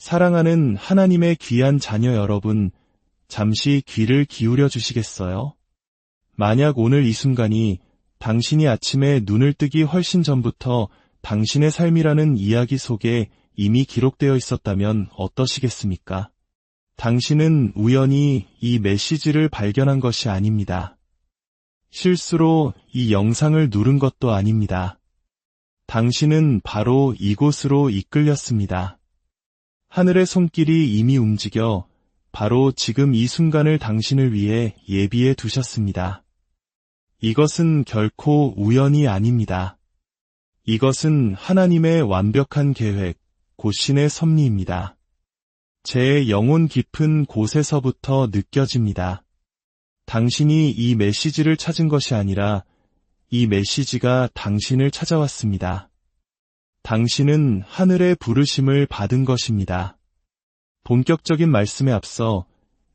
사랑하는 하나님의 귀한 자녀 여러분, 잠시 귀를 기울여 주시겠어요? 만약 오늘 이 순간이 당신이 아침에 눈을 뜨기 훨씬 전부터 당신의 삶이라는 이야기 속에 이미 기록되어 있었다면 어떠시겠습니까? 당신은 우연히 이 메시지를 발견한 것이 아닙니다. 실수로 이 영상을 누른 것도 아닙니다. 당신은 바로 이곳으로 이끌렸습니다. 하늘의 손길이 이미 움직여 바로 지금 이 순간을 당신을 위해 예비해 두셨습니다. 이것은 결코 우연이 아닙니다. 이것은 하나님의 완벽한 계획, 곧신의 섭리입니다. 제 영혼 깊은 곳에서부터 느껴집니다. 당신이 이 메시지를 찾은 것이 아니라 이 메시지가 당신을 찾아왔습니다. 당신은 하늘의 부르심을 받은 것입니다. 본격적인 말씀에 앞서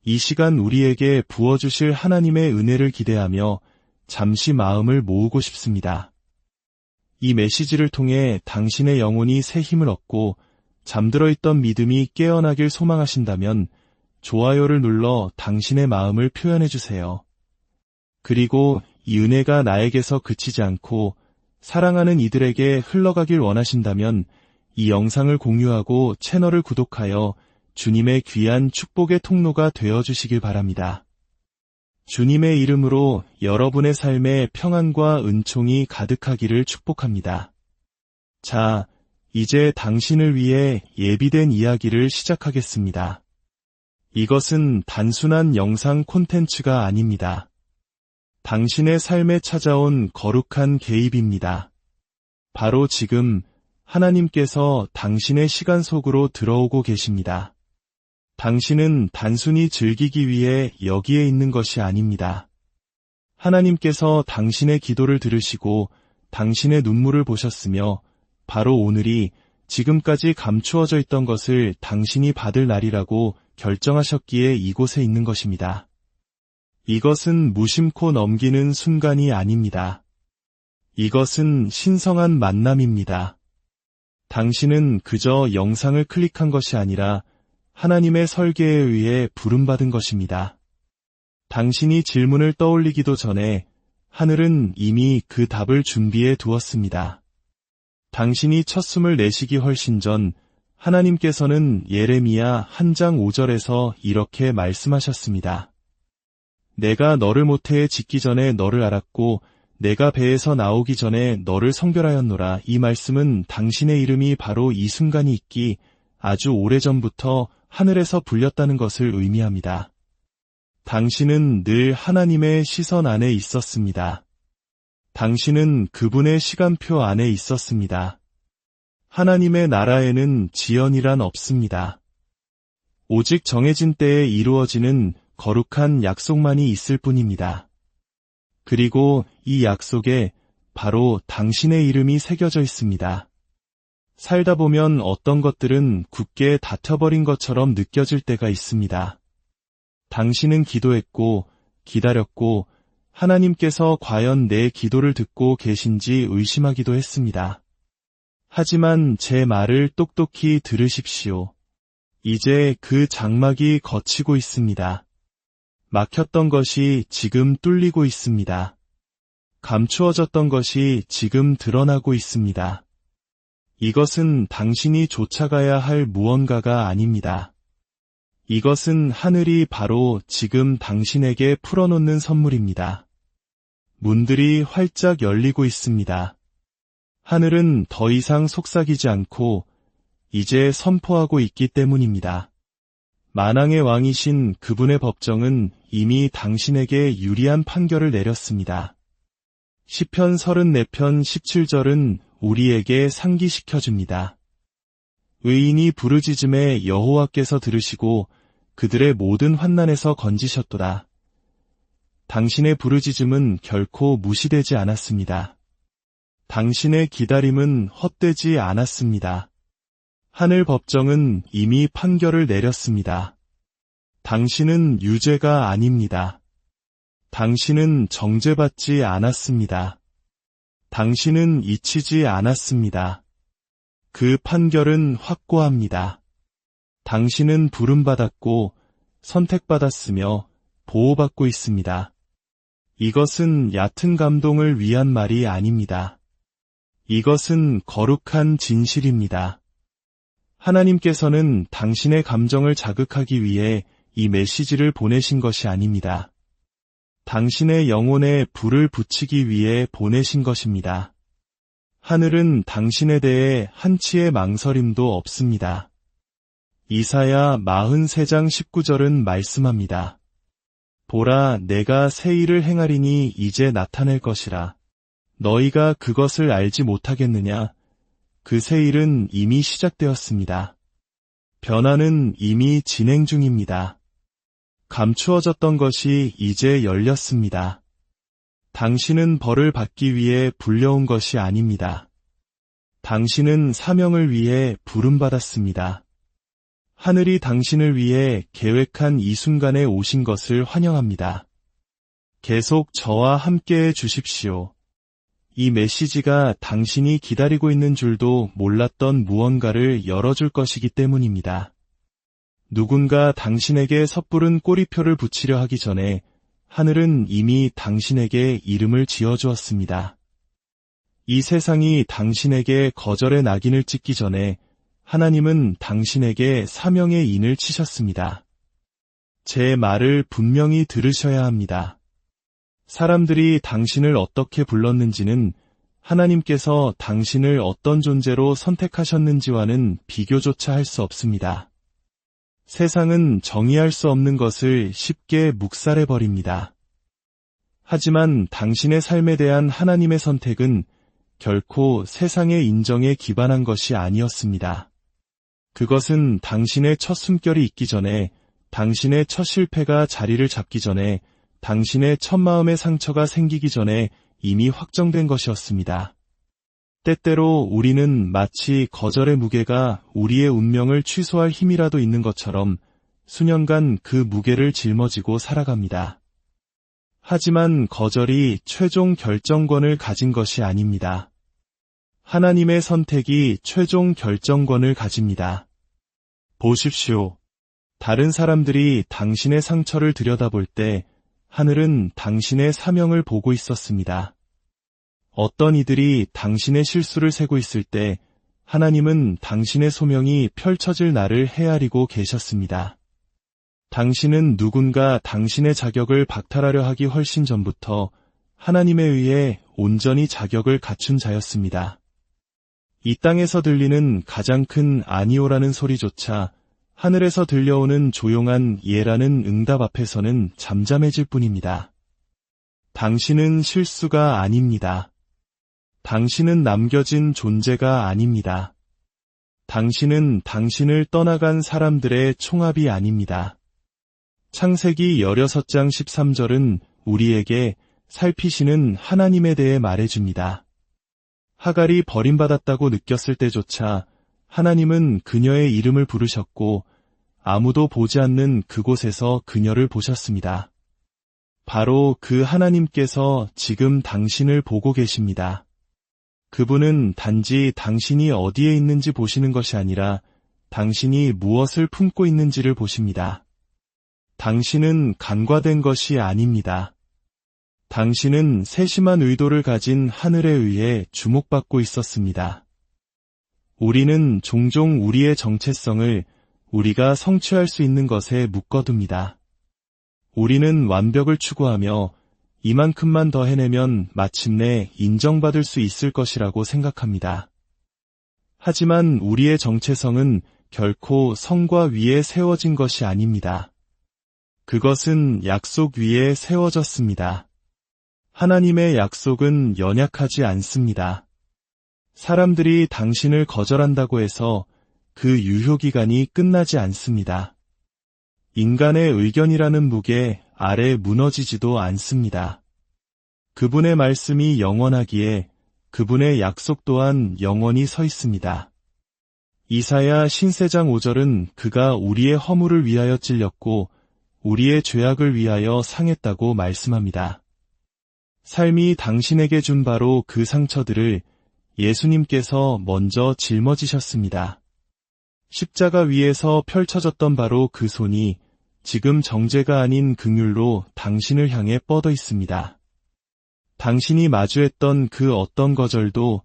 이 시간 우리에게 부어주실 하나님의 은혜를 기대하며 잠시 마음을 모으고 싶습니다. 이 메시지를 통해 당신의 영혼이 새 힘을 얻고 잠들어 있던 믿음이 깨어나길 소망하신다면 좋아요를 눌러 당신의 마음을 표현해 주세요. 그리고 이 은혜가 나에게서 그치지 않고 사랑하는 이들에게 흘러가길 원하신다면 이 영상을 공유하고 채널을 구독하여 주님의 귀한 축복의 통로가 되어주시길 바랍니다. 주님의 이름으로 여러분의 삶에 평안과 은총이 가득하기를 축복합니다. 자, 이제 당신을 위해 예비된 이야기를 시작하겠습니다. 이것은 단순한 영상 콘텐츠가 아닙니다. 당신의 삶에 찾아온 거룩한 개입입니다. 바로 지금 하나님께서 당신의 시간 속으로 들어오고 계십니다. 당신은 단순히 즐기기 위해 여기에 있는 것이 아닙니다. 하나님께서 당신의 기도를 들으시고 당신의 눈물을 보셨으며 바로 오늘이 지금까지 감추어져 있던 것을 당신이 받을 날이라고 결정하셨기에 이곳에 있는 것입니다. 이것은 무심코 넘기는 순간이 아닙니다. 이것은 신성한 만남입니다. 당신은 그저 영상을 클릭한 것이 아니라 하나님의 설계에 의해 부름받은 것입니다. 당신이 질문을 떠올리기도 전에 하늘은 이미 그 답을 준비해 두었습니다. 당신이 첫 숨을 내쉬기 훨씬 전 하나님께서는 예레미야 1장 5절에서 이렇게 말씀하셨습니다. 내가 너를 모태에 짓기 전에 너를 알았고 내가 배에서 나오기 전에 너를 성별하였노라. 이 말씀은 당신의 이름이 바로 이 순간이 있기 아주 오래전부터 하늘에서 불렸다는 것을 의미합니다. 당신은 늘 하나님의 시선 안에 있었습니다. 당신은 그분의 시간표 안에 있었습니다. 하나님의 나라에는 지연이란 없습니다. 오직 정해진 때에 이루어지는 거룩한 약속만이 있을 뿐입니다. 그리고 이 약속에 바로 당신의 이름이 새겨져 있습니다. 살다 보면 어떤 것들은 굳게 닫혀버린 것처럼 느껴질 때가 있습니다. 당신은 기도했고 기다렸고 하나님께서 과연 내 기도를 듣고 계신지 의심하기도 했습니다. 하지만 제 말을 똑똑히 들으십시오. 이제 그 장막이 걷히고 있습니다. 막혔던 것이 지금 뚫리고 있습니다. 감추어졌던 것이 지금 드러나고 있습니다. 이것은 당신이 쫓아가야 할 무언가가 아닙니다. 이것은 하늘이 바로 지금 당신에게 풀어놓는 선물입니다. 문들이 활짝 열리고 있습니다. 하늘은 더 이상 속삭이지 않고 이제 선포하고 있기 때문입니다. 만왕의 왕이신 그분의 법정은 이미 당신에게 유리한 판결을 내렸습니다. 시편 34편 17절은 우리에게 상기시켜줍니다. 의인이 부르짖음에 여호와께서 들으시고 그들의 모든 환난에서 건지셨도다. 당신의 부르짖음은 결코 무시되지 않았습니다. 당신의 기다림은 헛되지 않았습니다. 하늘 법정은 이미 판결을 내렸습니다. 당신은 유죄가 아닙니다. 당신은 정죄받지 않았습니다. 당신은 잊히지 않았습니다. 그 판결은 확고합니다. 당신은 부름받았고 선택받았으며 보호받고 있습니다. 이것은 얕은 감동을 위한 말이 아닙니다. 이것은 거룩한 진실입니다. 하나님께서는 당신의 감정을 자극하기 위해 이 메시지를 보내신 것이 아닙니다. 당신의 영혼에 불을 붙이기 위해 보내신 것입니다. 하늘은 당신에 대해 한치의 망설임도 없습니다. 이사야 43장 19절은 말씀합니다. 보라, 내가 새 일을 행하리니 이제 나타낼 것이라. 너희가 그것을 알지 못하겠느냐? 그 새 일은 이미 시작되었습니다. 변화는 이미 진행 중입니다. 감추어졌던 것이 이제 열렸습니다. 당신은 벌을 받기 위해 불려온 것이 아닙니다. 당신은 사명을 위해 부름받았습니다. 하늘이 당신을 위해 계획한 이 순간에 오신 것을 환영합니다. 계속 저와 함께해 주십시오. 이 메시지가 당신이 기다리고 있는 줄도 몰랐던 무언가를 열어줄 것이기 때문입니다. 누군가 당신에게 섣부른 꼬리표를 붙이려 하기 전에 하늘은 이미 당신에게 이름을 지어주었습니다. 이 세상이 당신에게 거절의 낙인을 찍기 전에 하나님은 당신에게 사명의 인을 치셨습니다. 제 말을 분명히 들으셔야 합니다. 사람들이 당신을 어떻게 불렀는지는 하나님께서 당신을 어떤 존재로 선택하셨는지와는 비교조차 할 수 없습니다. 세상은 정의할 수 없는 것을 쉽게 묵살해버립니다. 하지만 당신의 삶에 대한 하나님의 선택은 결코 세상의 인정에 기반한 것이 아니었습니다. 그것은 당신의 첫 숨결이 있기 전에, 당신의 첫 실패가 자리를 잡기 전에, 당신의 첫 마음의 상처가 생기기 전에 이미 확정된 것이었습니다. 때때로 우리는 마치 거절의 무게가 우리의 운명을 취소할 힘이라도 있는 것처럼 수년간 그 무게를 짊어지고 살아갑니다. 하지만 거절이 최종 결정권을 가진 것이 아닙니다. 하나님의 선택이 최종 결정권을 가집니다. 보십시오. 다른 사람들이 당신의 상처를 들여다볼 때 하늘은 당신의 사명을 보고 있었습니다. 어떤 이들이 당신의 실수를 세고 있을 때 하나님은 당신의 소명이 펼쳐질 날을 헤아리고 계셨습니다. 당신은 누군가 당신의 자격을 박탈하려 하기 훨씬 전부터 하나님에 의해 온전히 자격을 갖춘 자였습니다. 이 땅에서 들리는 가장 큰 아니오라는 소리조차 하늘에서 들려오는 조용한 예라는 응답 앞에서는 잠잠해질 뿐입니다. 당신은 실수가 아닙니다. 당신은 남겨진 존재가 아닙니다. 당신은 당신을 떠나간 사람들의 총합이 아닙니다. 창세기 16장 13절은 우리에게 살피시는 하나님에 대해 말해줍니다. 하갈이 버림받았다고 느꼈을 때조차 하나님은 그녀의 이름을 부르셨고 아무도 보지 않는 그곳에서 그녀를 보셨습니다. 바로 그 하나님께서 지금 당신을 보고 계십니다. 그분은 단지 당신이 어디에 있는지 보시는 것이 아니라 당신이 무엇을 품고 있는지를 보십니다. 당신은 간과된 것이 아닙니다. 당신은 세심한 의도를 가진 하늘에 의해 주목받고 있었습니다. 우리는 종종 우리의 정체성을 우리가 성취할 수 있는 것에 묶어둡니다. 우리는 완벽을 추구하며 이만큼만 더 해내면 마침내 인정받을 수 있을 것이라고 생각합니다. 하지만 우리의 정체성은 결코 성과 위에 세워진 것이 아닙니다. 그것은 약속 위에 세워졌습니다. 하나님의 약속은 연약하지 않습니다. 사람들이 당신을 거절한다고 해서 그 유효기간이 끝나지 않습니다. 인간의 의견이라는 무게 아래 무너지지도 않습니다. 그분의 말씀이 영원하기에 그분의 약속 또한 영원히 서 있습니다. 이사야 신세장 5절은 그가 우리의 허물을 위하여 찔렸고 우리의 죄악을 위하여 상했다고 말씀합니다. 삶이 당신에게 준 바로 그 상처들을 예수님께서 먼저 짊어지셨습니다. 십자가 위에서 펼쳐졌던 바로 그 손이 지금 정죄가 아닌 긍휼로 당신을 향해 뻗어 있습니다. 당신이 마주했던 그 어떤 거절도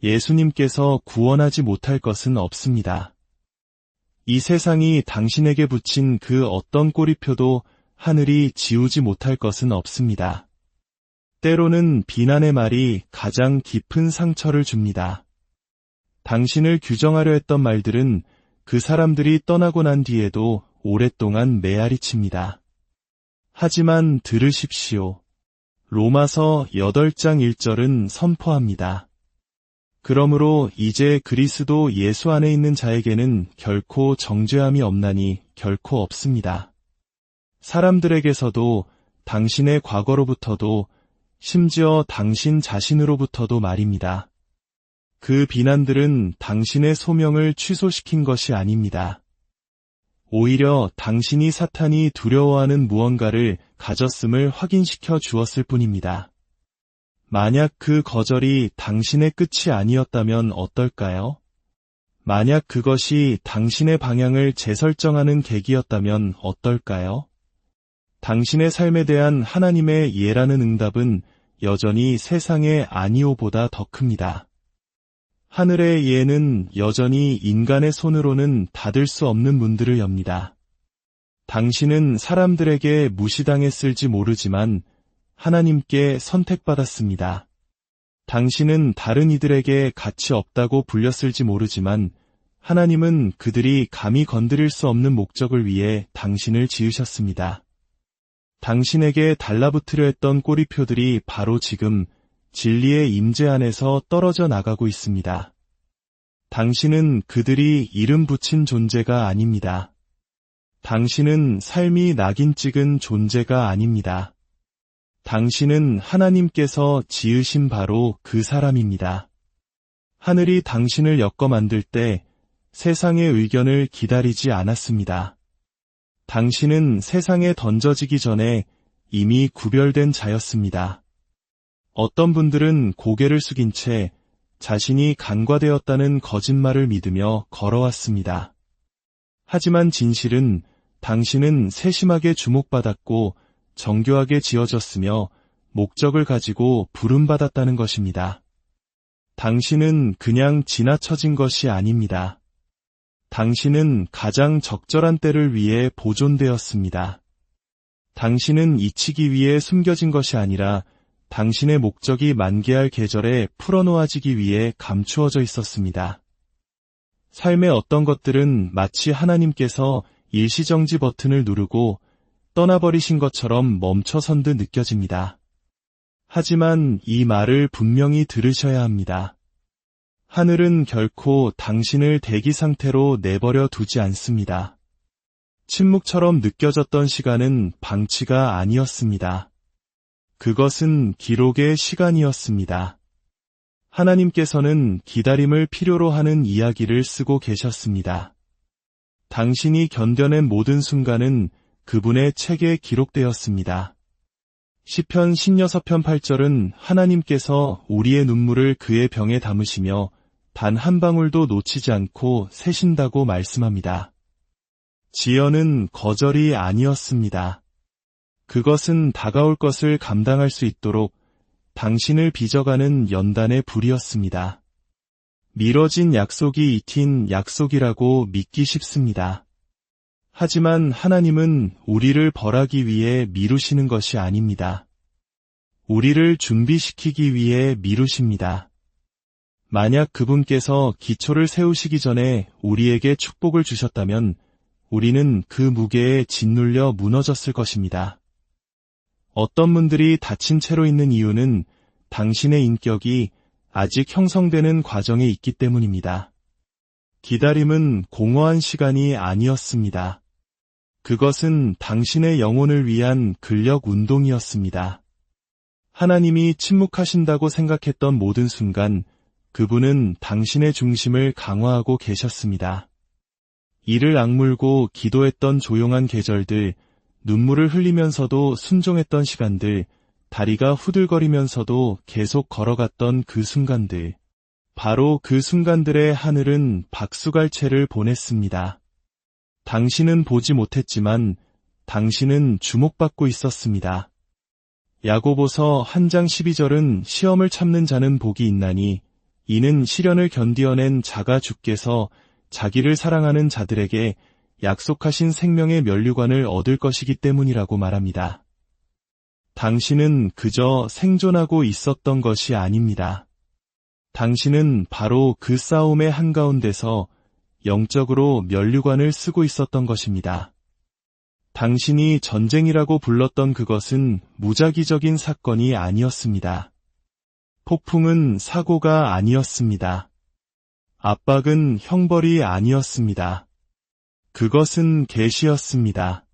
예수님께서 구원하지 못할 것은 없습니다. 이 세상이 당신에게 붙인 그 어떤 꼬리표도 하늘이 지우지 못할 것은 없습니다. 때로는 비난의 말이 가장 깊은 상처를 줍니다. 당신을 규정하려 했던 말들은 그 사람들이 떠나고 난 뒤에도 오랫동안 메아리칩니다. 하지만 들으십시오. 로마서 8장 1절은 선포합니다. 그러므로 이제 그리스도 예수 안에 있는 자에게는 결코 정죄함이 없나니 결코 없습니다. 사람들에게서도 당신의 과거로부터도 심지어 당신 자신으로부터도 말입니다. 그 비난들은 당신의 소명을 취소시킨 것이 아닙니다. 오히려 당신이 사탄이 두려워하는 무언가를 가졌음을 확인시켜 주었을 뿐입니다. 만약 그 거절이 당신의 끝이 아니었다면 어떨까요? 만약 그것이 당신의 방향을 재설정하는 계기였다면 어떨까요? 당신의 삶에 대한 하나님의 예라는 응답은 여전히 세상의 아니오보다 더 큽니다. 하늘의 예는 여전히 인간의 손으로는 닫을 수 없는 문들을 엽니다. 당신은 사람들에게 무시당했을지 모르지만 하나님께 선택받았습니다. 당신은 다른 이들에게 가치 없다고 불렸을지 모르지만 하나님은 그들이 감히 건드릴 수 없는 목적을 위해 당신을 지으셨습니다. 당신에게 달라붙으려 했던 꼬리표들이 바로 지금 진리의 임재 안에서 떨어져 나가고 있습니다. 당신은 그들이 이름 붙인 존재가 아닙니다. 당신은 삶이 낙인 찍은 존재가 아닙니다. 당신은 하나님께서 지으신 바로 그 사람입니다. 하늘이 당신을 엮어 만들 때 세상의 의견을 기다리지 않았습니다. 당신은 세상에 던져지기 전에 이미 구별된 자였습니다. 어떤 분들은 고개를 숙인 채 자신이 간과되었다는 거짓말을 믿으며 걸어왔습니다. 하지만 진실은 당신은 세심하게 주목받았고 정교하게 지어졌으며 목적을 가지고 부름받았다는 것입니다. 당신은 그냥 지나쳐진 것이 아닙니다. 당신은 가장 적절한 때를 위해 보존되었습니다. 당신은 잊히기 위해 숨겨진 것이 아니라 당신의 목적이 만개할 계절에 풀어놓아지기 위해 감추어져 있었습니다. 삶의 어떤 것들은 마치 하나님께서 일시정지 버튼을 누르고 떠나버리신 것처럼 멈춰선 듯 느껴집니다. 하지만 이 말을 분명히 들으셔야 합니다. 하늘은 결코 당신을 대기 상태로 내버려 두지 않습니다. 침묵처럼 느껴졌던 시간은 방치가 아니었습니다. 그것은 기록의 시간이었습니다. 하나님께서는 기다림을 필요로 하는 이야기를 쓰고 계셨습니다. 당신이 견뎌낸 모든 순간은 그분의 책에 기록되었습니다. 시편 16편 8절은 하나님께서 우리의 눈물을 그의 병에 담으시며 단 한 방울도 놓치지 않고 세신다고 말씀합니다. 지연은 거절이 아니었습니다. 그것은 다가올 것을 감당할 수 있도록 당신을 빚어가는 연단의 불이었습니다. 미뤄진 약속이 잊힌 약속이라고 믿기 쉽습니다. 하지만 하나님은 우리를 벌하기 위해 미루시는 것이 아닙니다. 우리를 준비시키기 위해 미루십니다. 만약 그분께서 기초를 세우시기 전에 우리에게 축복을 주셨다면 우리는 그 무게에 짓눌려 무너졌을 것입니다. 어떤 분들이 다친 채로 있는 이유는 당신의 인격이 아직 형성되는 과정에 있기 때문입니다. 기다림은 공허한 시간이 아니었습니다. 그것은 당신의 영혼을 위한 근력 운동이었습니다. 하나님이 침묵하신다고 생각했던 모든 순간 그분은 당신의 중심을 강화하고 계셨습니다. 이를 악물고 기도했던 조용한 계절들, 눈물을 흘리면서도 순종했던 시간들, 다리가 후들거리면서도 계속 걸어갔던 그 순간들, 바로 그 순간들에 하늘은 박수갈채를 보냈습니다. 당신은 보지 못했지만 당신은 주목받고 있었습니다. 야고보서 한 장 12절은 시험을 참는 자는 복이 있나니 이는 시련을 견디어낸 자가 주께서 자기를 사랑하는 자들에게 약속하신 생명의 면류관을 얻을 것이기 때문이라고 말합니다. 당신은 그저 생존하고 있었던 것이 아닙니다. 당신은 바로 그 싸움의 한가운데서 영적으로 면류관을 쓰고 있었던 것입니다. 당신이 전쟁이라고 불렀던 그것은 무작위적인 사건이 아니었습니다. 폭풍은 사고가 아니었습니다. 압박은 형벌이 아니었습니다. 그것은 계시였습니다.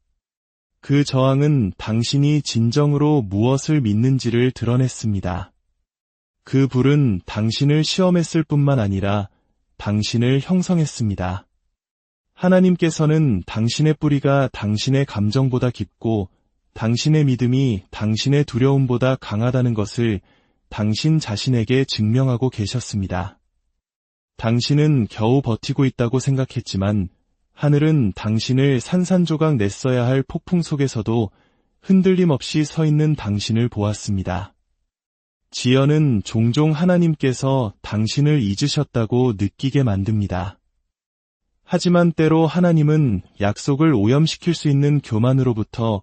그 저항은 당신이 진정으로 무엇을 믿는지를 드러냈습니다. 그 불은 당신을 시험했을 뿐만 아니라 당신을 형성했습니다. 하나님께서는 당신의 뿌리가 당신의 감정보다 깊고 당신의 믿음이 당신의 두려움보다 강하다는 것을 당신 자신에게 증명하고 계셨습니다. 당신은 겨우 버티고 있다고 생각했지만 하늘은 당신을 산산조각 냈어야 할 폭풍 속에서도 흔들림 없이 서 있는 당신을 보았습니다. 지연은 종종 하나님께서 당신을 잊으셨다고 느끼게 만듭니다. 하지만 때로 하나님은 약속을 오염시킬 수 있는 교만으로부터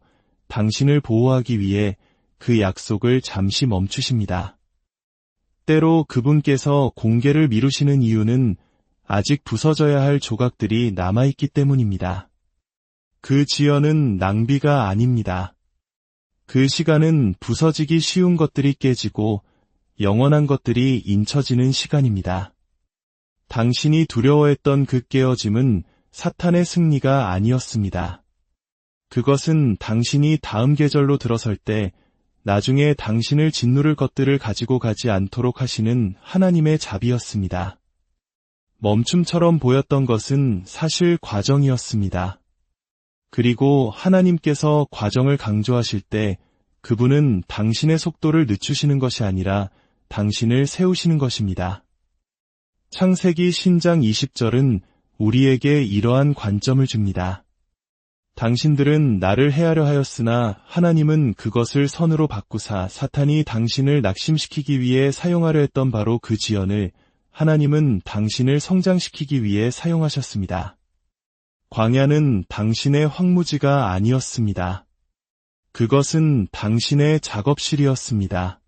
당신을 보호하기 위해 그 약속을 잠시 멈추십니다. 때로 그분께서 공개를 미루시는 이유는 아직 부서져야 할 조각들이 남아있기 때문입니다. 그 지연은 낭비가 아닙니다. 그 시간은 부서지기 쉬운 것들이 깨지고 영원한 것들이 인쳐지는 시간입니다. 당신이 두려워했던 그 깨어짐은 사탄의 승리가 아니었습니다. 그것은 당신이 다음 계절로 들어설 때 나중에 당신을 짓누를 것들을 가지고 가지 않도록 하시는 하나님의 자비였습니다. 멈춤처럼 보였던 것은 사실 과정이었습니다. 그리고 하나님께서 과정을 강조하실 때 그분은 당신의 속도를 늦추시는 것이 아니라 당신을 세우시는 것입니다. 창세기 신장 20절은 우리에게 이러한 관점을 줍니다. 당신들은 나를 해하려 하였으나 하나님은 그것을 선으로 바꾸사 사탄이 당신을 낙심시키기 위해 사용하려 했던 바로 그 지연을 하나님은 당신을 성장시키기 위해 사용하셨습니다. 광야는 당신의 황무지가 아니었습니다. 그것은 당신의 작업실이었습니다.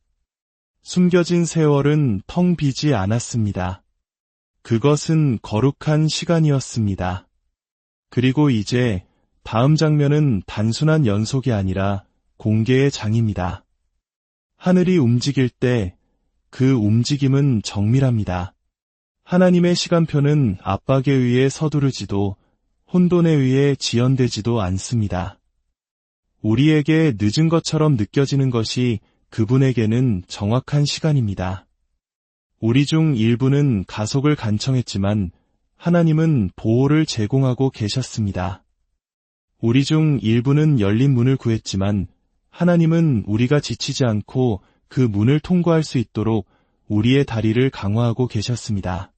숨겨진 세월은 텅 비지 않았습니다. 그것은 거룩한 시간이었습니다. 그리고 이제 다음 장면은 단순한 연속이 아니라 공개의 장입니다. 하늘이 움직일 때 그 움직임은 정밀합니다. 하나님의 시간표는 압박에 의해 서두르지도 혼돈에 의해 지연되지도 않습니다. 우리에게 늦은 것처럼 느껴지는 것이 그분에게는 정확한 시간입니다. 우리 중 일부는 가속을 간청했지만 하나님은 보호를 제공하고 계셨습니다. 우리 중 일부는 열린 문을 구했지만 하나님은 우리가 지치지 않고 그 문을 통과할 수 있도록 우리의 다리를 강화하고 계셨습니다.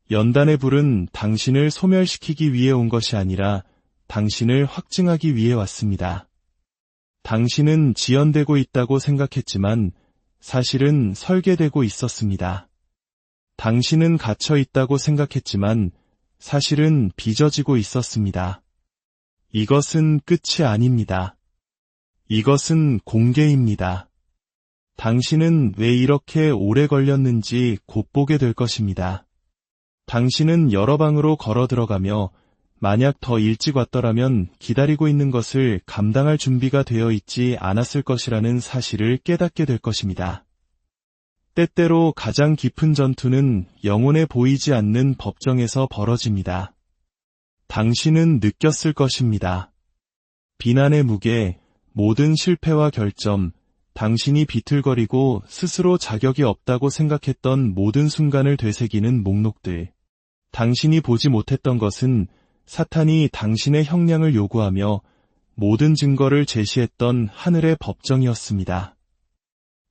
연단의 불은 당신을 소멸시키기 위해 온 것이 아니라 당신을 확증하기 위해 왔습니다. 당신은 지연되고 있다고 생각했지만 사실은 설계되고 있었습니다. 당신은 갇혀 있다고 생각했지만 사실은 빚어지고 있었습니다. 이것은 끝이 아닙니다. 이것은 공개입니다. 당신은 왜 이렇게 오래 걸렸는지 곧 보게 될 것입니다. 당신은 여러 방으로 걸어 들어가며 만약 더 일찍 왔더라면 기다리고 있는 것을 감당할 준비가 되어 있지 않았을 것이라는 사실을 깨닫게 될 것입니다. 때때로 가장 깊은 전투는 영혼에 보이지 않는 법정에서 벌어집니다. 당신은 느꼈을 것입니다. 비난의 무게, 모든 실패와 결점, 당신이 비틀거리고 스스로 자격이 없다고 생각했던 모든 순간을 되새기는 목록들. 당신이 보지 못했던 것은 사탄이 당신의 형량을 요구하며 모든 증거를 제시했던 하늘의 법정이었습니다.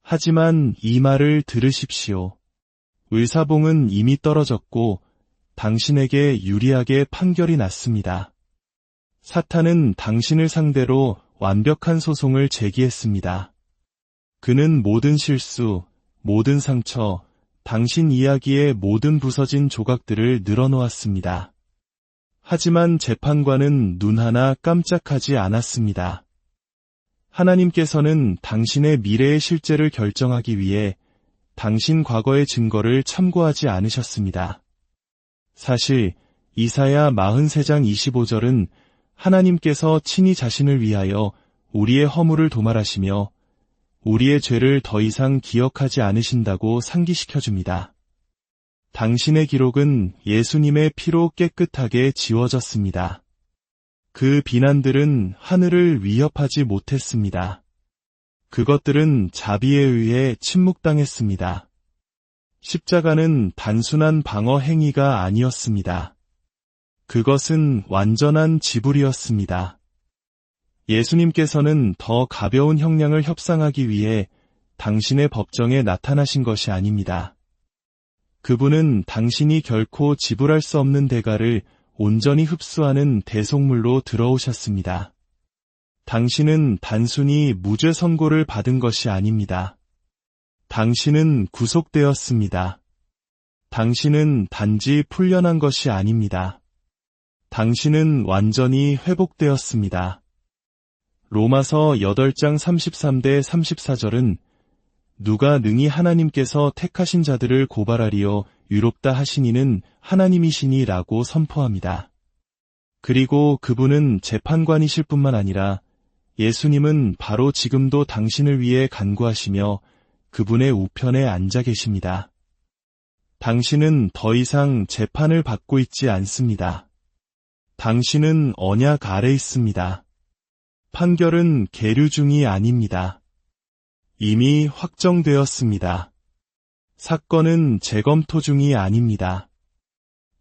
하지만 이 말을 들으십시오. 의사봉은 이미 떨어졌고 당신에게 유리하게 판결이 났습니다. 사탄은 당신을 상대로 완벽한 소송을 제기했습니다. 그는 모든 실수, 모든 상처, 당신 이야기의 모든 부서진 조각들을 늘어놓았습니다. 하지만 재판관은 눈 하나 깜짝하지 않았습니다. 하나님께서는 당신의 미래의 실제를 결정하기 위해 당신 과거의 증거를 참고하지 않으셨습니다. 사실 이사야 43장 25절은 하나님께서 친히 자신을 위하여 우리의 허물을 도말하시며 우리의 죄를 더 이상 기억하지 않으신다고 상기시켜줍니다. 당신의 기록은 예수님의 피로 깨끗하게 지워졌습니다. 그 비난들은 하늘을 위협하지 못했습니다. 그것들은 자비에 의해 침묵당했습니다. 십자가는 단순한 방어 행위가 아니었습니다. 그것은 완전한 지불이었습니다. 예수님께서는 더 가벼운 형량을 협상하기 위해 당신의 법정에 나타나신 것이 아닙니다. 그분은 당신이 결코 지불할 수 없는 대가를 온전히 흡수하는 대속물로 들어오셨습니다. 당신은 단순히 무죄 선고를 받은 것이 아닙니다. 당신은 구속되었습니다. 당신은 단지 풀려난 것이 아닙니다. 당신은 완전히 회복되었습니다. 로마서 8장 33대 34절은 누가 능히 하나님께서 택하신 자들을 고발하리요 유롭다 하시니는 하나님이시니 라고 선포합니다. 그리고 그분은 재판관이실 뿐만 아니라 예수님은 바로 지금도 당신을 위해 간구하시며 그분의 우편에 앉아 계십니다. 당신은 더 이상 재판을 받고 있지 않습니다. 당신은 언약 아래 있습니다. 판결은 계류 중이 아닙니다. 이미 확정되었습니다. 사건은 재검토 중이 아닙니다.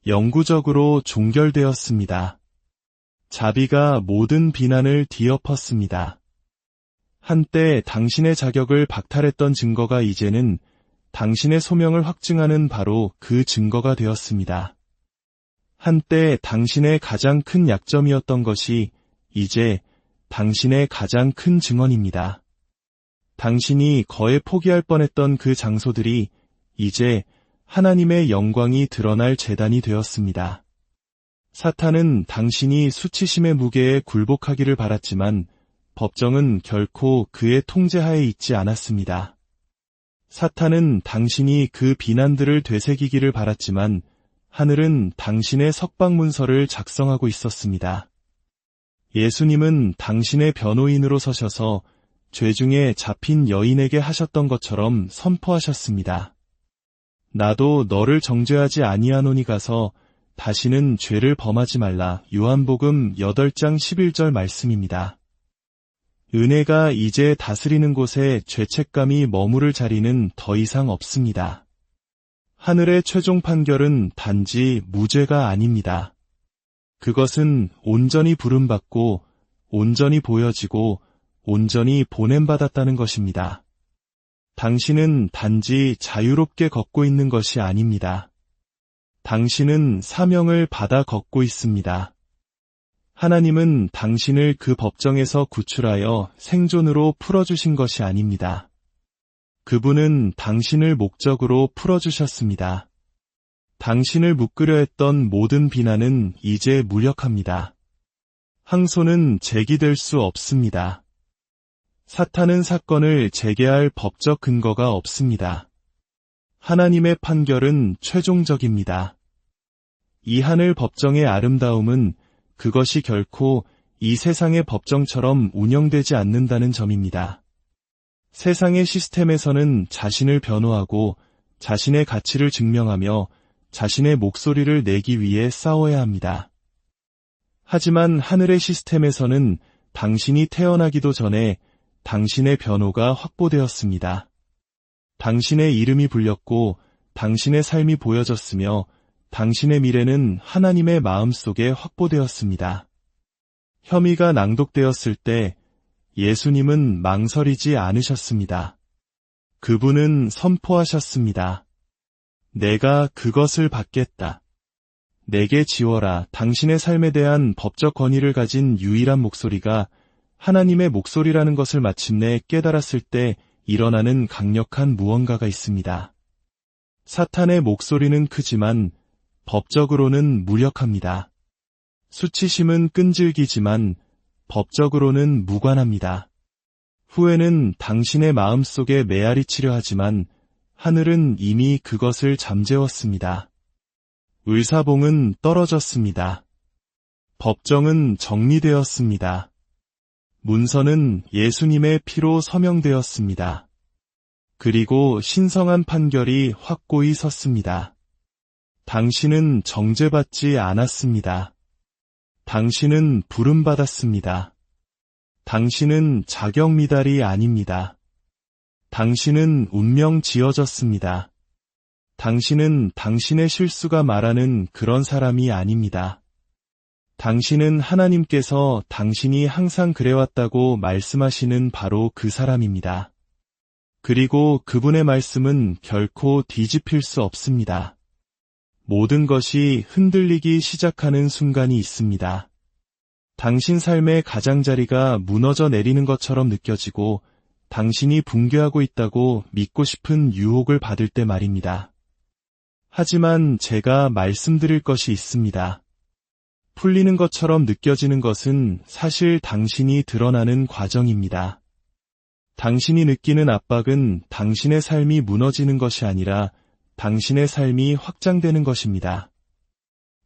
영구적으로 종결되었습니다. 자비가 모든 비난을 뒤엎었습니다. 한때 당신의 자격을 박탈했던 증거가 이제는 당신의 소명을 확증하는 바로 그 증거가 되었습니다. 한때 당신의 가장 큰 약점이었던 것이 이제 당신의 가장 큰 증언입니다. 당신이 거의 포기할 뻔했던 그 장소들이 이제 하나님의 영광이 드러날 제단이 되었습니다. 사탄은 당신이 수치심의 무게에 굴복하기를 바랐지만 법정은 결코 그의 통제하에 있지 않았습니다. 사탄은 당신이 그 비난들을 되새기기를 바랐지만 하늘은 당신의 석방문서를 작성하고 있었습니다. 예수님은 당신의 변호인으로 서셔서 죄 중에 잡힌 여인에게 하셨던 것처럼 선포하셨습니다. 나도 너를 정죄하지 아니하노니 가서 다시는 죄를 범하지 말라. 요한복음 8장 11절 말씀입니다. 은혜가 이제 다스리는 곳에 죄책감이 머무를 자리는 더 이상 없습니다. 하늘의 최종 판결은 단지 무죄가 아닙니다. 그것은 온전히 부름받고 온전히 보여지고 온전히 보냄받았다는 것입니다. 당신은 단지 자유롭게 걷고 있는 것이 아닙니다. 당신은 사명을 받아 걷고 있습니다. 하나님은 당신을 그 법정에서 구출하여 생존으로 풀어주신 것이 아닙니다. 그분은 당신을 목적으로 풀어주셨습니다. 당신을 묶으려 했던 모든 비난은 이제 무력합니다. 항소는 제기될 수 없습니다. 사탄은 사건을 재개할 법적 근거가 없습니다. 하나님의 판결은 최종적입니다. 이 하늘 법정의 아름다움은 그것이 결코 이 세상의 법정처럼 운영되지 않는다는 점입니다. 세상의 시스템에서는 자신을 변호하고 자신의 가치를 증명하며 자신의 목소리를 내기 위해 싸워야 합니다. 하지만 하늘의 시스템에서는 당신이 태어나기도 전에 당신의 변호가 확보되었습니다. 당신의 이름이 불렸고 당신의 삶이 보여졌으며 당신의 미래는 하나님의 마음속에 확보되었습니다. 혐의가 낭독되었을 때 예수님은 망설이지 않으셨습니다. 그분은 선포하셨습니다. 내가 그것을 받겠다. 내게 지워라. 당신의 삶에 대한 법적 권위를 가진 유일한 목소리가 하나님의 목소리라는 것을 마침내 깨달았을 때 일어나는 강력한 무언가가 있습니다. 사탄의 목소리는 크지만 법적으로는 무력합니다. 수치심은 끈질기지만 법적으로는 무관합니다. 후회는 당신의 마음속에 메아리치려 하지만 하늘은 이미 그것을 잠재웠습니다. 의사봉은 떨어졌습니다. 법정은 정리되었습니다. 문서는 예수님의 피로 서명되었습니다. 그리고 신성한 판결이 확고히 섰습니다. 당신은 정죄받지 않았습니다. 당신은 부름받았습니다. 당신은 자격 미달이 아닙니다. 당신은 운명 지어졌습니다. 당신은 당신의 실수가 말하는 그런 사람이 아닙니다. 당신은 하나님께서 당신이 항상 그래왔다고 말씀하시는 바로 그 사람입니다. 그리고 그분의 말씀은 결코 뒤집힐 수 없습니다. 모든 것이 흔들리기 시작하는 순간이 있습니다. 당신 삶의 가장자리가 무너져 내리는 것처럼 느껴지고 당신이 붕괴하고 있다고 믿고 싶은 유혹을 받을 때 말입니다. 하지만 제가 말씀드릴 것이 있습니다. 풀리는 것처럼 느껴지는 것은 사실 당신이 드러나는 과정입니다. 당신이 느끼는 압박은 당신의 삶이 무너지는 것이 아니라 당신의 삶이 확장되는 것입니다.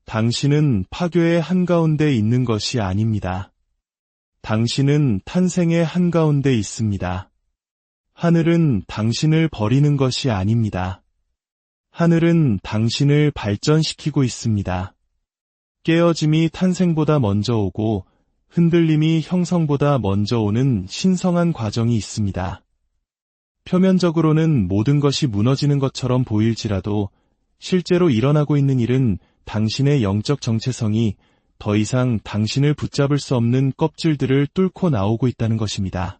당신은 파괴의 한가운데 있는 것이 아닙니다. 당신은 탄생의 한가운데 있습니다. 하늘은 당신을 버리는 것이 아닙니다. 하늘은 당신을 발전시키고 있습니다. 깨어짐이 탄생보다 먼저 오고 흔들림이 형성보다 먼저 오는 신성한 과정이 있습니다. 표면적으로는 모든 것이 무너지는 것처럼 보일지라도 실제로 일어나고 있는 일은 당신의 영적 정체성이 더 이상 당신을 붙잡을 수 없는 껍질들을 뚫고 나오고 있다는 것입니다.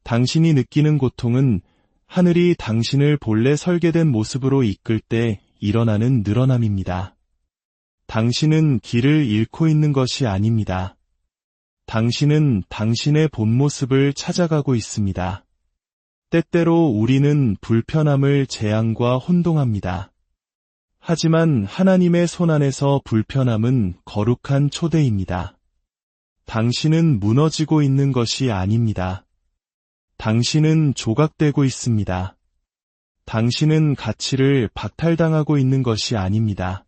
당신이 느끼는 고통은 하늘이 당신을 본래 설계된 모습으로 이끌 때 일어나는 늘어남입니다. 당신은 길을 잃고 있는 것이 아닙니다. 당신은 당신의 본 모습을 찾아가고 있습니다. 때때로 우리는 불편함을 재앙과 혼동합니다. 하지만 하나님의 손안에서 불편함은 거룩한 초대입니다. 당신은 무너지고 있는 것이 아닙니다. 당신은 조각되고 있습니다. 당신은 가치를 박탈당하고 있는 것이 아닙니다.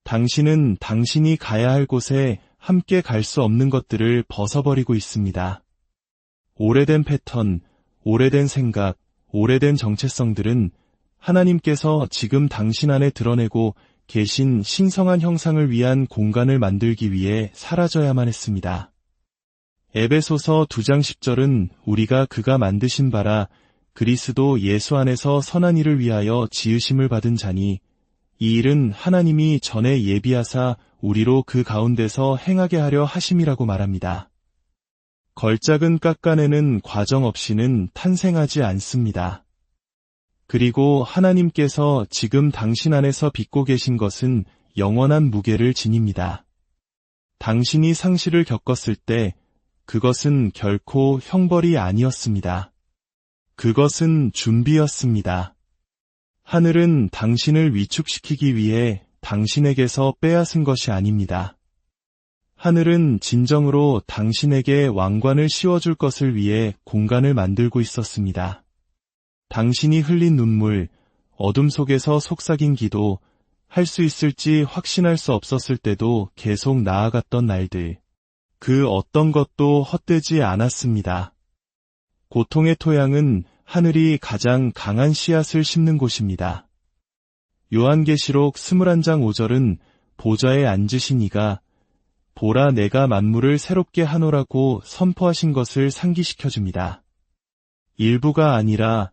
당신은 당신이 가야 할 곳에 함께 갈 수 없는 것들을 벗어버리고 있습니다. 오래된 패턴, 오래된 생각, 오래된 정체성들은 하나님께서 지금 당신 안에 드러내고 계신 신성한 형상을 위한 공간을 만들기 위해 사라져야만 했습니다. 에베소서 2장 10절은 우리가 그가 만드신 바라 그리스도 예수 안에서 선한 일을 위하여 지으심을 받은 자니 이 일은 하나님이 전에 예비하사 우리로 그 가운데서 행하게 하려 하심이라고 말합니다. 걸작은 깎아내는 과정 없이는 탄생하지 않습니다. 그리고 하나님께서 지금 당신 안에서 빚고 계신 것은 영원한 무게를 지닙니다. 당신이 상실을 겪었을 때 그것은 결코 형벌이 아니었습니다. 그것은 준비였습니다. 하늘은 당신을 위축시키기 위해 당신에게서 빼앗은 것이 아닙니다. 하늘은 진정으로 당신에게 왕관을 씌워줄 것을 위해 공간을 만들고 있었습니다. 당신이 흘린 눈물, 어둠 속에서 속삭인 기도, 할 수 있을지 확신할 수 없었을 때도 계속 나아갔던 날들, 그 어떤 것도 헛되지 않았습니다. 고통의 토양은 하늘이 가장 강한 씨앗을 심는 곳입니다. 요한계시록 21장 5절은 보좌에 앉으신 이가 보라 내가 만물을 새롭게 하노라고 선포하신 것을 상기시켜줍니다. 일부가 아니라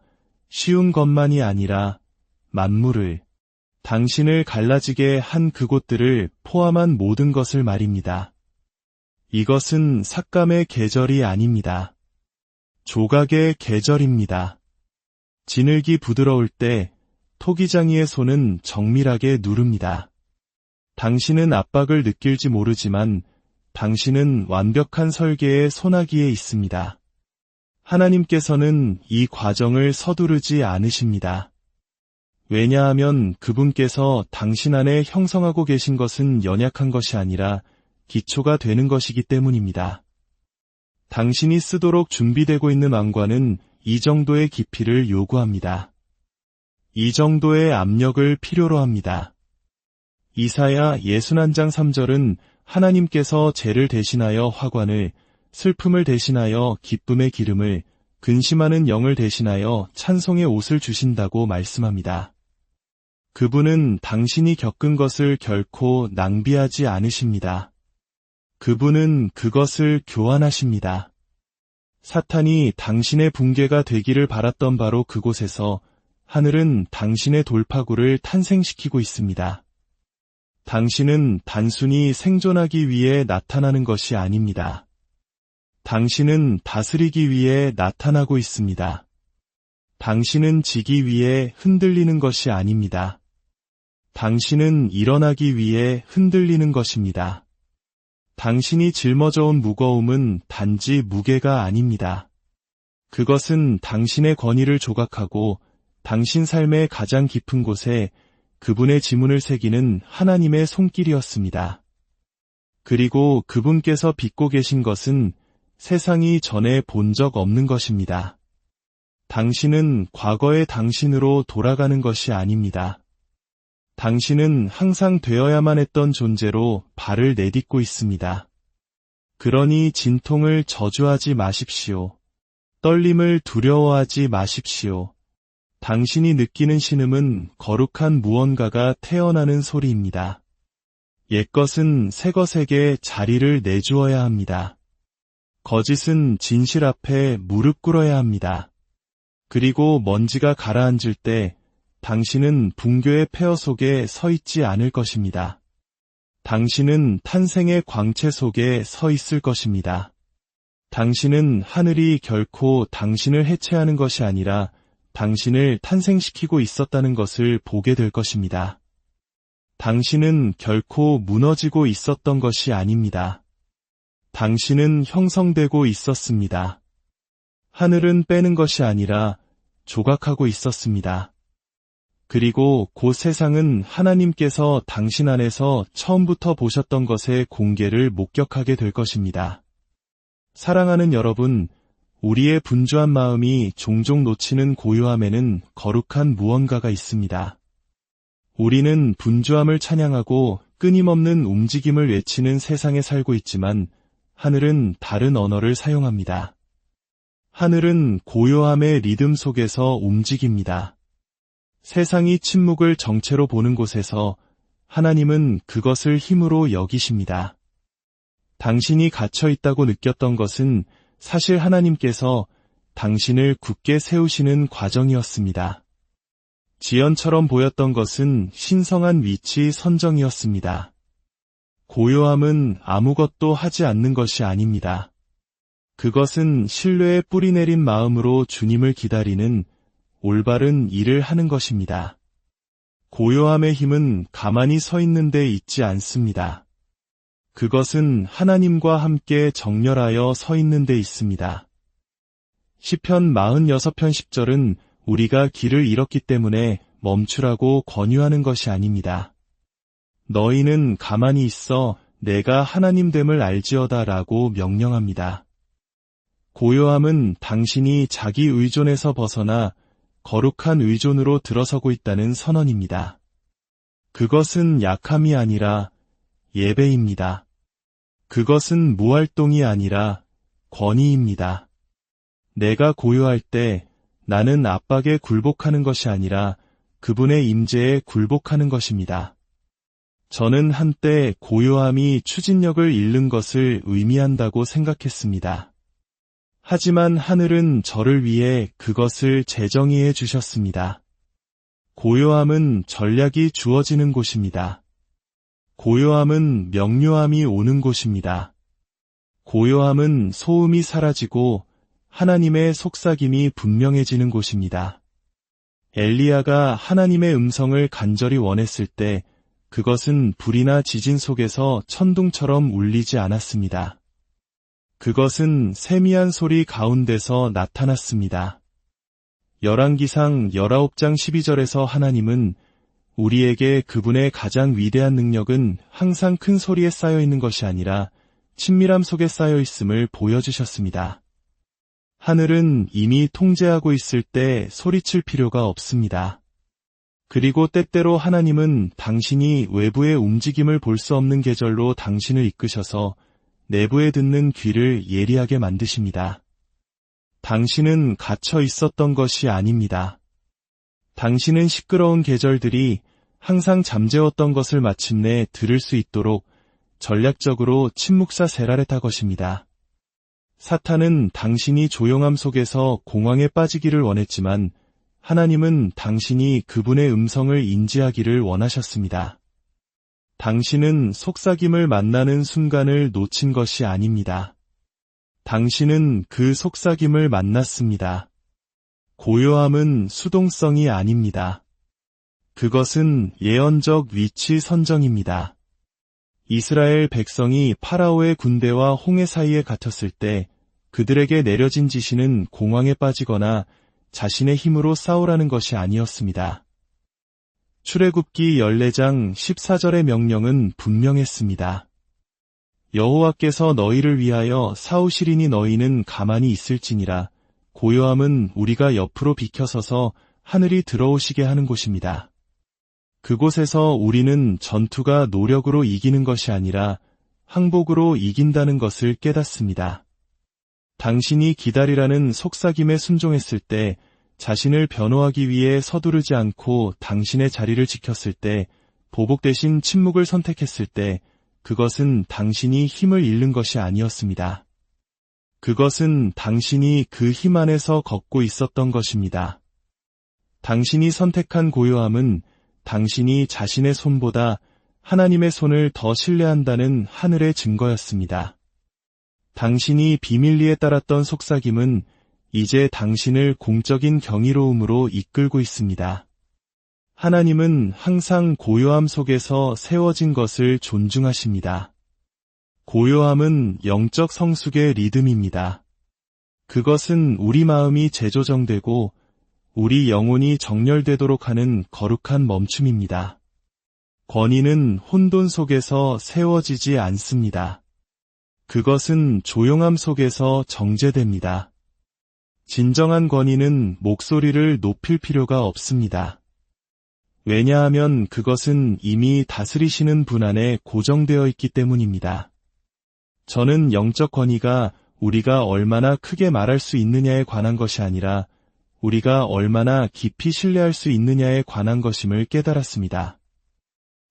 쉬운 것만이 아니라 만물을, 당신을 갈라지게 한 그곳들을 포함한 모든 것을 말입니다. 이것은 삭감의 계절이 아닙니다. 조각의 계절입니다. 지늘기 부드러울 때 토기장이의 손은 정밀하게 누릅니다. 당신은 압박을 느낄지 모르지만 당신은 완벽한 설계의 소나기에 있습니다. 하나님께서는 이 과정을 서두르지 않으십니다. 왜냐하면 그분께서 당신 안에 형성하고 계신 것은 연약한 것이 아니라 기초가 되는 것이기 때문입니다. 당신이 쓰도록 준비되고 있는 왕관은 이 정도의 깊이를 요구합니다. 이 정도의 압력을 필요로 합니다. 이사야 61장 3절은 하나님께서 죄를 대신하여 화관을, 슬픔을 대신하여 기쁨의 기름을, 근심하는 영을 대신하여 찬송의 옷을 주신다고 말씀합니다. 그분은 당신이 겪은 것을 결코 낭비하지 않으십니다. 그분은 그것을 교환하십니다. 사탄이 당신의 붕괴가 되기를 바랐던 바로 그곳에서 하늘은 당신의 돌파구를 탄생시키고 있습니다. 당신은 단순히 생존하기 위해 나타나는 것이 아닙니다. 당신은 다스리기 위해 나타나고 있습니다. 당신은 지기 위해 흔들리는 것이 아닙니다. 당신은 일어나기 위해 흔들리는 것입니다. 당신이 짊어져온 무거움은 단지 무게가 아닙니다. 그것은 당신의 권위를 조각하고 당신 삶의 가장 깊은 곳에 그분의 지문을 새기는 하나님의 손길이었습니다. 그리고 그분께서 빚고 계신 것은 세상이 전에 본 적 없는 것입니다. 당신은 과거의 당신으로 돌아가는 것이 아닙니다. 당신은 항상 되어야만 했던 존재로 발을 내딛고 있습니다. 그러니 진통을 저주하지 마십시오. 떨림을 두려워하지 마십시오. 당신이 느끼는 신음은 거룩한 무언가가 태어나는 소리입니다. 옛것은 새것에게 자리를 내주어야 합니다. 거짓은 진실 앞에 무릎 꿇어야 합니다. 그리고 먼지가 가라앉을 때 당신은 붕괴의 폐허 속에 서 있지 않을 것입니다. 당신은 탄생의 광채 속에 서 있을 것입니다. 당신은 하늘이 결코 당신을 해체하는 것이 아니라 당신을 탄생시키고 있었다는 것을 보게 될 것입니다. 당신은 결코 무너지고 있었던 것이 아닙니다. 당신은 형성되고 있었습니다. 하늘은 빼는 것이 아니라 조각하고 있었습니다. 그리고 곧 세상은 하나님께서 당신 안에서 처음부터 보셨던 것의 공개를 목격하게 될 것입니다. 사랑하는 여러분, 우리의 분주한 마음이 종종 놓치는 고요함에는 거룩한 무언가가 있습니다. 우리는 분주함을 찬양하고 끊임없는 움직임을 외치는 세상에 살고 있지만 하늘은 다른 언어를 사용합니다. 하늘은 고요함의 리듬 속에서 움직입니다. 세상이 침묵을 정체로 보는 곳에서 하나님은 그것을 힘으로 여기십니다. 당신이 갇혀 있다고 느꼈던 것은 사실 하나님께서 당신을 굳게 세우시는 과정이었습니다. 지연처럼 보였던 것은 신성한 위치 선정이었습니다. 고요함은 아무것도 하지 않는 것이 아닙니다. 그것은 신뢰에 뿌리내린 마음으로 주님을 기다리는 올바른 일을 하는 것입니다. 고요함의 힘은 가만히 서 있는 데 있지 않습니다. 그것은 하나님과 함께 정렬하여 서 있는 데 있습니다. 시편 46편 10절은 우리가 길을 잃었기 때문에 멈추라고 권유하는 것이 아닙니다. 너희는 가만히 있어 내가 하나님됨을 알지어다 라고 명령합니다. 고요함은 당신이 자기 의존에서 벗어나 거룩한 의존으로 들어서고 있다는 선언입니다. 그것은 약함이 아니라 예배입니다. 그것은 무활동이 아니라 권위입니다. 내가 고요할 때 나는 압박에 굴복하는 것이 아니라 그분의 임재에 굴복하는 것입니다. 저는 한때 고요함이 추진력을 잃는 것을 의미한다고 생각했습니다. 하지만 하늘은 저를 위해 그것을 재정의해 주셨습니다. 고요함은 전략이 주어지는 곳입니다. 고요함은 명료함이 오는 곳입니다. 고요함은 소음이 사라지고 하나님의 속삭임이 분명해지는 곳입니다. 엘리야가 하나님의 음성을 간절히 원했을 때 그것은 불이나 지진 속에서 천둥처럼 울리지 않았습니다. 그것은 세미한 소리 가운데서 나타났습니다. 열왕기상 19장 12절에서 하나님은 우리에게 그분의 가장 위대한 능력은 항상 큰 소리에 쌓여 있는 것이 아니라 친밀함 속에 쌓여 있음을 보여주셨습니다. 하늘은 이미 통제하고 있을 때 소리칠 필요가 없습니다. 그리고 때때로 하나님은 당신이 외부의 움직임을 볼 수 없는 계절로 당신을 이끄셔서 내부에 듣는 귀를 예리하게 만드십니다. 당신은 갇혀 있었던 것이 아닙니다. 당신은 시끄러운 계절들이 항상 잠재웠던 것을 마침내 들을 수 있도록 전략적으로 침묵사 세라렛한 것입니다. 사탄은 당신이 조용함 속에서 공황에 빠지기를 원했지만 하나님은 당신이 그분의 음성을 인지하기를 원하셨습니다. 당신은 속삭임을 만나는 순간을 놓친 것이 아닙니다. 당신은 그 속삭임을 만났습니다. 고요함은 수동성이 아닙니다. 그것은 예언적 위치 선정입니다. 이스라엘 백성이 파라오의 군대와 홍해 사이에 갇혔을 때 그들에게 내려진 지시는 공황에 빠지거나 자신의 힘으로 싸우라는 것이 아니었습니다. 출애굽기 14장 14절의 명령은 분명했습니다. 여호와께서 너희를 위하여 싸우시리니 너희는 가만히 있을지니라. 고요함은 우리가 옆으로 비켜서서 하늘이 들어오시게 하는 곳입니다. 그곳에서 우리는 전투가 노력으로 이기는 것이 아니라 항복으로 이긴다는 것을 깨닫습니다. 당신이 기다리라는 속삭임에 순종했을 때, 자신을 변호하기 위해 서두르지 않고 당신의 자리를 지켰을 때, 보복 대신 침묵을 선택했을 때, 그것은 당신이 힘을 잃는 것이 아니었습니다. 그것은 당신이 그 힘 안에서 걷고 있었던 것입니다. 당신이 선택한 고요함은 당신이 자신의 손보다 하나님의 손을 더 신뢰한다는 하늘의 증거였습니다. 당신이 비밀리에 따랐던 속삭임은 이제 당신을 공적인 경이로움으로 이끌고 있습니다. 하나님은 항상 고요함 속에서 세워진 것을 존중하십니다. 고요함은 영적 성숙의 리듬입니다. 그것은 우리 마음이 재조정되고 우리 영혼이 정렬되도록 하는 거룩한 멈춤입니다. 권위는 혼돈 속에서 세워지지 않습니다. 그것은 조용함 속에서 정제됩니다. 진정한 권위는 목소리를 높일 필요가 없습니다. 왜냐하면 그것은 이미 다스리시는 분 안에 고정되어 있기 때문입니다. 저는 영적 권위가 우리가 얼마나 크게 말할 수 있느냐에 관한 것이 아니라 우리가 얼마나 깊이 신뢰할 수 있느냐에 관한 것임을 깨달았습니다.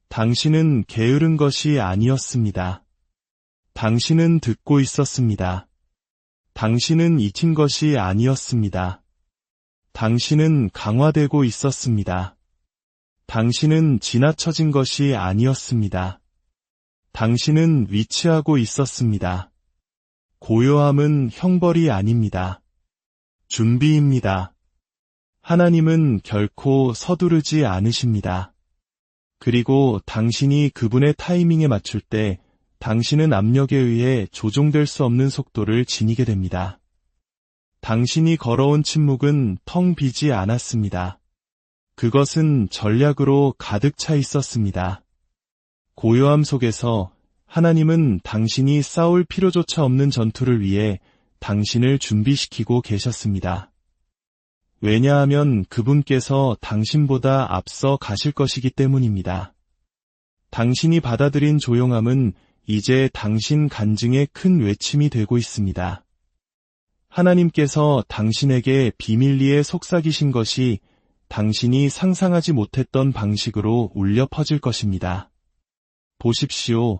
당신은 게으른 것이 아니었습니다. 당신은 듣고 있었습니다. 당신은 잊힌 것이 아니었습니다. 당신은 강화되고 있었습니다. 당신은 지나쳐진 것이 아니었습니다. 당신은 위치하고 있었습니다. 고요함은 형벌이 아닙니다. 준비입니다. 하나님은 결코 서두르지 않으십니다. 그리고 당신이 그분의 타이밍에 맞출 때 당신은 압력에 의해 조종될 수 없는 속도를 지니게 됩니다. 당신이 걸어온 침묵은 텅 비지 않았습니다. 그것은 전략으로 가득 차 있었습니다. 고요함 속에서 하나님은 당신이 싸울 필요조차 없는 전투를 위해 당신을 준비시키고 계셨습니다. 왜냐하면 그분께서 당신보다 앞서 가실 것이기 때문입니다. 당신이 받아들인 조용함은 이제 당신 간증의 큰 외침이 되고 있습니다. 하나님께서 당신에게 비밀리에 속삭이신 것이 당신이 상상하지 못했던 방식으로 울려 퍼질 것입니다. 보십시오.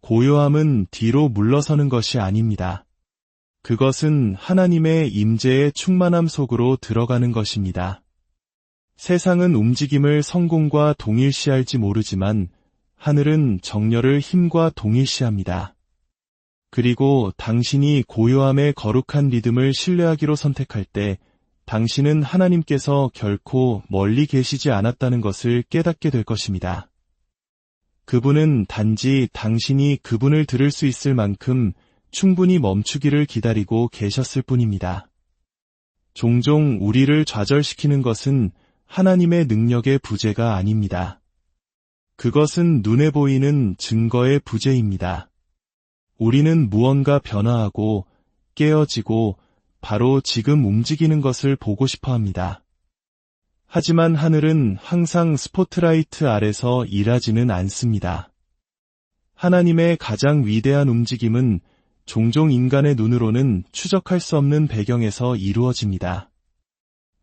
고요함은 뒤로 물러서는 것이 아닙니다. 그것은 하나님의 임재의 충만함 속으로 들어가는 것입니다. 세상은 움직임을 성공과 동일시할지 모르지만 하늘은 정렬을 힘과 동일시합니다. 그리고 당신이 고요함의 거룩한 리듬을 신뢰하기로 선택할 때 당신은 하나님께서 결코 멀리 계시지 않았다는 것을 깨닫게 될 것입니다. 그분은 단지 당신이 그분을 들을 수 있을 만큼 충분히 멈추기를 기다리고 계셨을 뿐입니다. 종종 우리를 좌절시키는 것은 하나님의 능력의 부재가 아닙니다. 그것은 눈에 보이는 증거의 부재입니다. 우리는 무언가 변화하고 깨어지고 바로 지금 움직이는 것을 보고 싶어 합니다. 하지만 하늘은 항상 스포트라이트 아래서 일하지는 않습니다. 하나님의 가장 위대한 움직임은 종종 인간의 눈으로는 추적할 수 없는 배경에서 이루어집니다.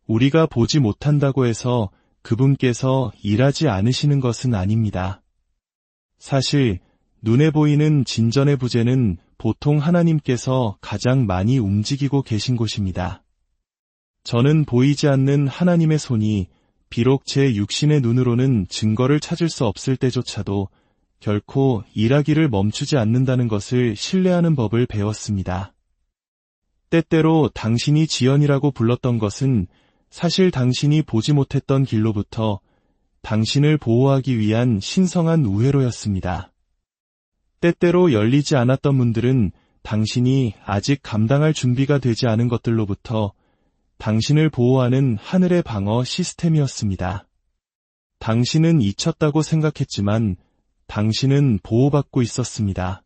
우리가 보지 못한다고 해서 그분께서 일하지 않으시는 것은 아닙니다. 사실 눈에 보이는 진전의 부재는 보통 하나님께서 가장 많이 움직이고 계신 곳입니다. 저는 보이지 않는 하나님의 손이 비록 제 육신의 눈으로는 증거를 찾을 수 없을 때조차도 결코 일하기를 멈추지 않는다는 것을 신뢰하는 법을 배웠습니다. 때때로 당신이 지연이라고 불렀던 것은 사실 당신이 보지 못했던 길로부터 당신을 보호하기 위한 신성한 우회로였습니다. 때때로 열리지 않았던 문들은 당신이 아직 감당할 준비가 되지 않은 것들로부터 당신을 보호하는 하늘의 방어 시스템이었습니다. 당신은 잊혔다고 생각했지만 당신은 보호받고 있었습니다.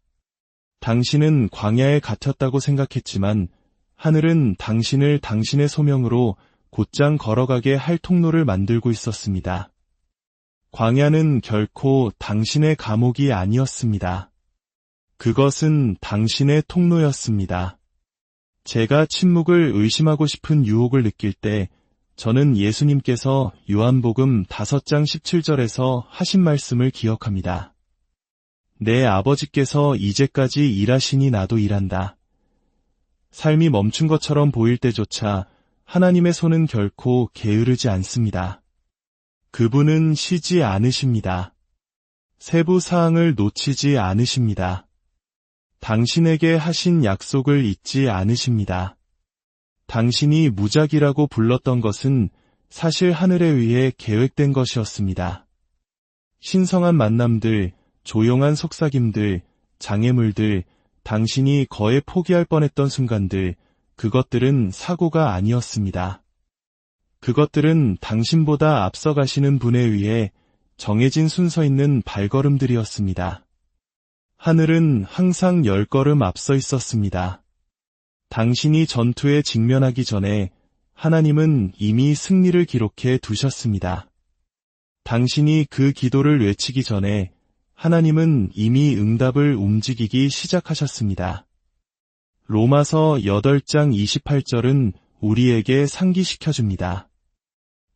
당신은 광야에 갇혔다고 생각했지만 하늘은 당신을 당신의 소명으로 곧장 걸어가게 할 통로를 만들고 있었습니다. 광야는 결코 당신의 감옥이 아니었습니다. 그것은 당신의 통로였습니다. 제가 침묵을 의심하고 싶은 유혹을 느낄 때 저는 예수님께서 요한복음 5장 17절에서 하신 말씀을 기억합니다. 내 아버지께서 이제까지 일하시니 나도 일한다. 삶이 멈춘 것처럼 보일 때조차 하나님의 손은 결코 게으르지 않습니다. 그분은 쉬지 않으십니다. 세부 사항을 놓치지 않으십니다. 당신에게 하신 약속을 잊지 않으십니다. 당신이 무작이라고 불렀던 것은 사실 하늘에 의해 계획된 것이었습니다. 신성한 만남들, 조용한 속삭임들, 장애물들, 당신이 거의 포기할 뻔했던 순간들, 그것들은 사고가 아니었습니다. 그것들은 당신보다 앞서가시는 분에 의해 정해진 순서 있는 발걸음들이었습니다. 하늘은 항상 10걸음 앞서 있었습니다. 당신이 전투에 직면하기 전에 하나님은 이미 승리를 기록해 두셨습니다. 당신이 그 기도를 외치기 전에 하나님은 이미 응답을 움직이기 시작하셨습니다. 로마서 8장 28절은 우리에게 상기시켜줍니다.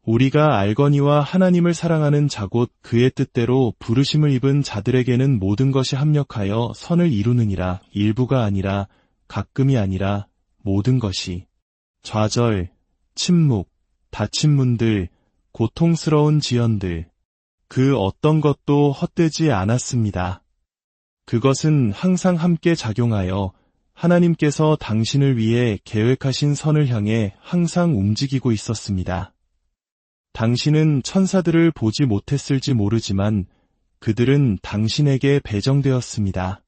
우리가 알거니와 하나님을 사랑하는 자 곧 그의 뜻대로 부르심을 입은 자들에게는 모든 것이 합력하여 선을 이루느니라. 일부가 아니라 가끔이 아니라 모든 것이. 좌절, 침묵, 닫힌 문들, 고통스러운 지연들, 그 어떤 것도 헛되지 않았습니다. 그것은 항상 함께 작용하여 하나님께서 당신을 위해 계획하신 선을 향해 항상 움직이고 있었습니다. 당신은 천사들을 보지 못했을지 모르지만 그들은 당신에게 배정되었습니다.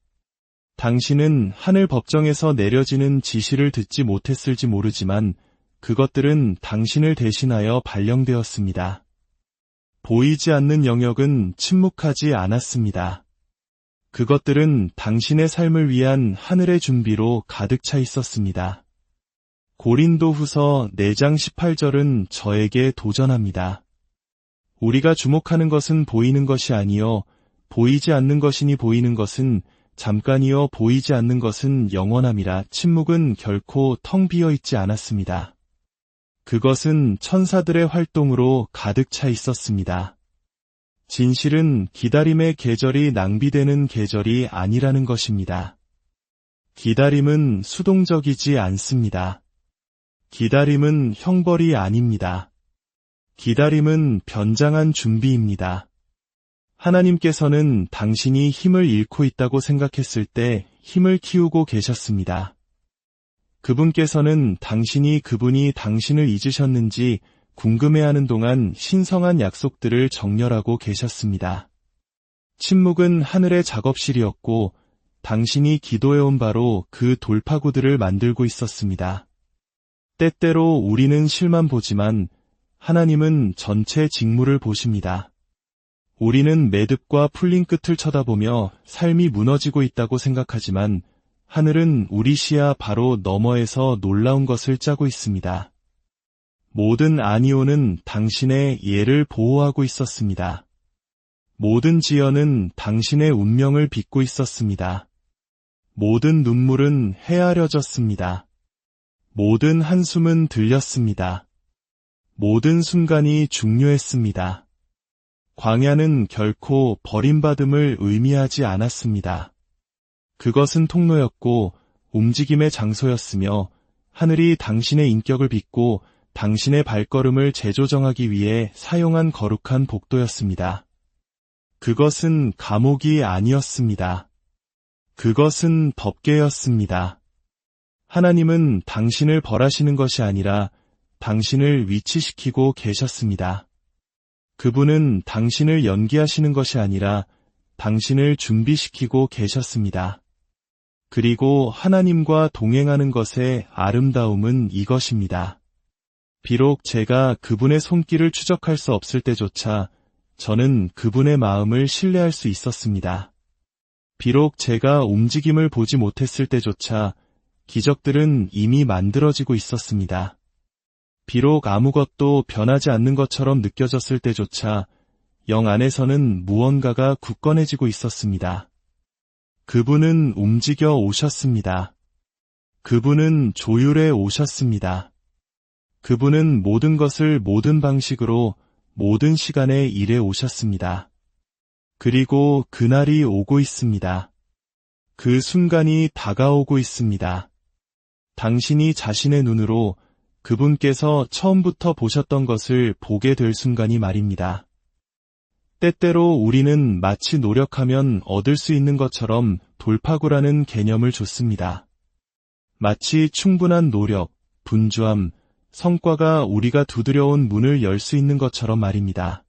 당신은 하늘 법정에서 내려지는 지시를 듣지 못했을지 모르지만 그것들은 당신을 대신하여 발령되었습니다. 보이지 않는 영역은 침묵하지 않았습니다. 그것들은 당신의 삶을 위한 하늘의 준비로 가득 차 있었습니다. 고린도후서 4장 18절은 저에게 도전합니다. 우리가 주목하는 것은 보이는 것이 아니요 보이지 않는 것이니 보이는 것은 잠깐이요 보이지 않는 것은 영원함이라. 침묵은 결코 텅 비어 있지 않았습니다. 그것은 천사들의 활동으로 가득 차 있었습니다. 진실은 기다림의 계절이 낭비되는 계절이 아니라는 것입니다. 기다림은 수동적이지 않습니다. 기다림은 형벌이 아닙니다. 기다림은 변장한 준비입니다. 하나님께서는 당신이 힘을 잃고 있다고 생각했을 때 힘을 키우고 계셨습니다. 그분께서는 당신이 그분이 당신을 잊으셨는지 궁금해하는 동안 신성한 약속들을 정렬하고 계셨습니다. 침묵은 하늘의 작업실이었고 당신이 기도해온 바로 그 돌파구들을 만들고 있었습니다. 때때로 우리는 실만 보지만 하나님은 전체 직무를 보십니다. 우리는 매듭과 풀린 끝을 쳐다보며 삶이 무너지고 있다고 생각하지만 하늘은 우리 시야 바로 너머에서 놀라운 것을 짜고 있습니다. 모든 아니오는 당신의 예를 보호하고 있었습니다. 모든 지연은 당신의 운명을 빚고 있었습니다. 모든 눈물은 헤아려졌습니다. 모든 한숨은 들렸습니다. 모든 순간이 중요했습니다. 광야는 결코 버림받음을 의미하지 않았습니다. 그것은 통로였고 움직임의 장소였으며 하늘이 당신의 인격을 빚고 당신의 발걸음을 재조정하기 위해 사용한 거룩한 복도였습니다. 그것은 감옥이 아니었습니다. 그것은 덮개였습니다. 하나님은 당신을 벌하시는 것이 아니라 당신을 위치시키고 계셨습니다. 그분은 당신을 연기하시는 것이 아니라 당신을 준비시키고 계셨습니다. 그리고 하나님과 동행하는 것의 아름다움은 이것입니다. 비록 제가 그분의 손길을 추적할 수 없을 때조차 저는 그분의 마음을 신뢰할 수 있었습니다. 비록 제가 움직임을 보지 못했을 때조차 기적들은 이미 만들어지고 있었습니다. 비록 아무것도 변하지 않는 것처럼 느껴졌을 때조차 영 안에서는 무언가가 굳건해지고 있었습니다. 그분은 움직여 오셨습니다. 그분은 조율해 오셨습니다. 그분은 모든 것을 모든 방식으로 모든 시간에 일해 오셨습니다. 그리고 그날이 오고 있습니다. 그 순간이 다가오고 있습니다. 당신이 자신의 눈으로 그분께서 처음부터 보셨던 것을 보게 될 순간이 말입니다. 때때로 우리는 마치 노력하면 얻을 수 있는 것처럼 돌파구라는 개념을 줬습니다. 마치 충분한 노력, 분주함, 성과가 우리가 두드려온 문을 열 수 있는 것처럼 말입니다.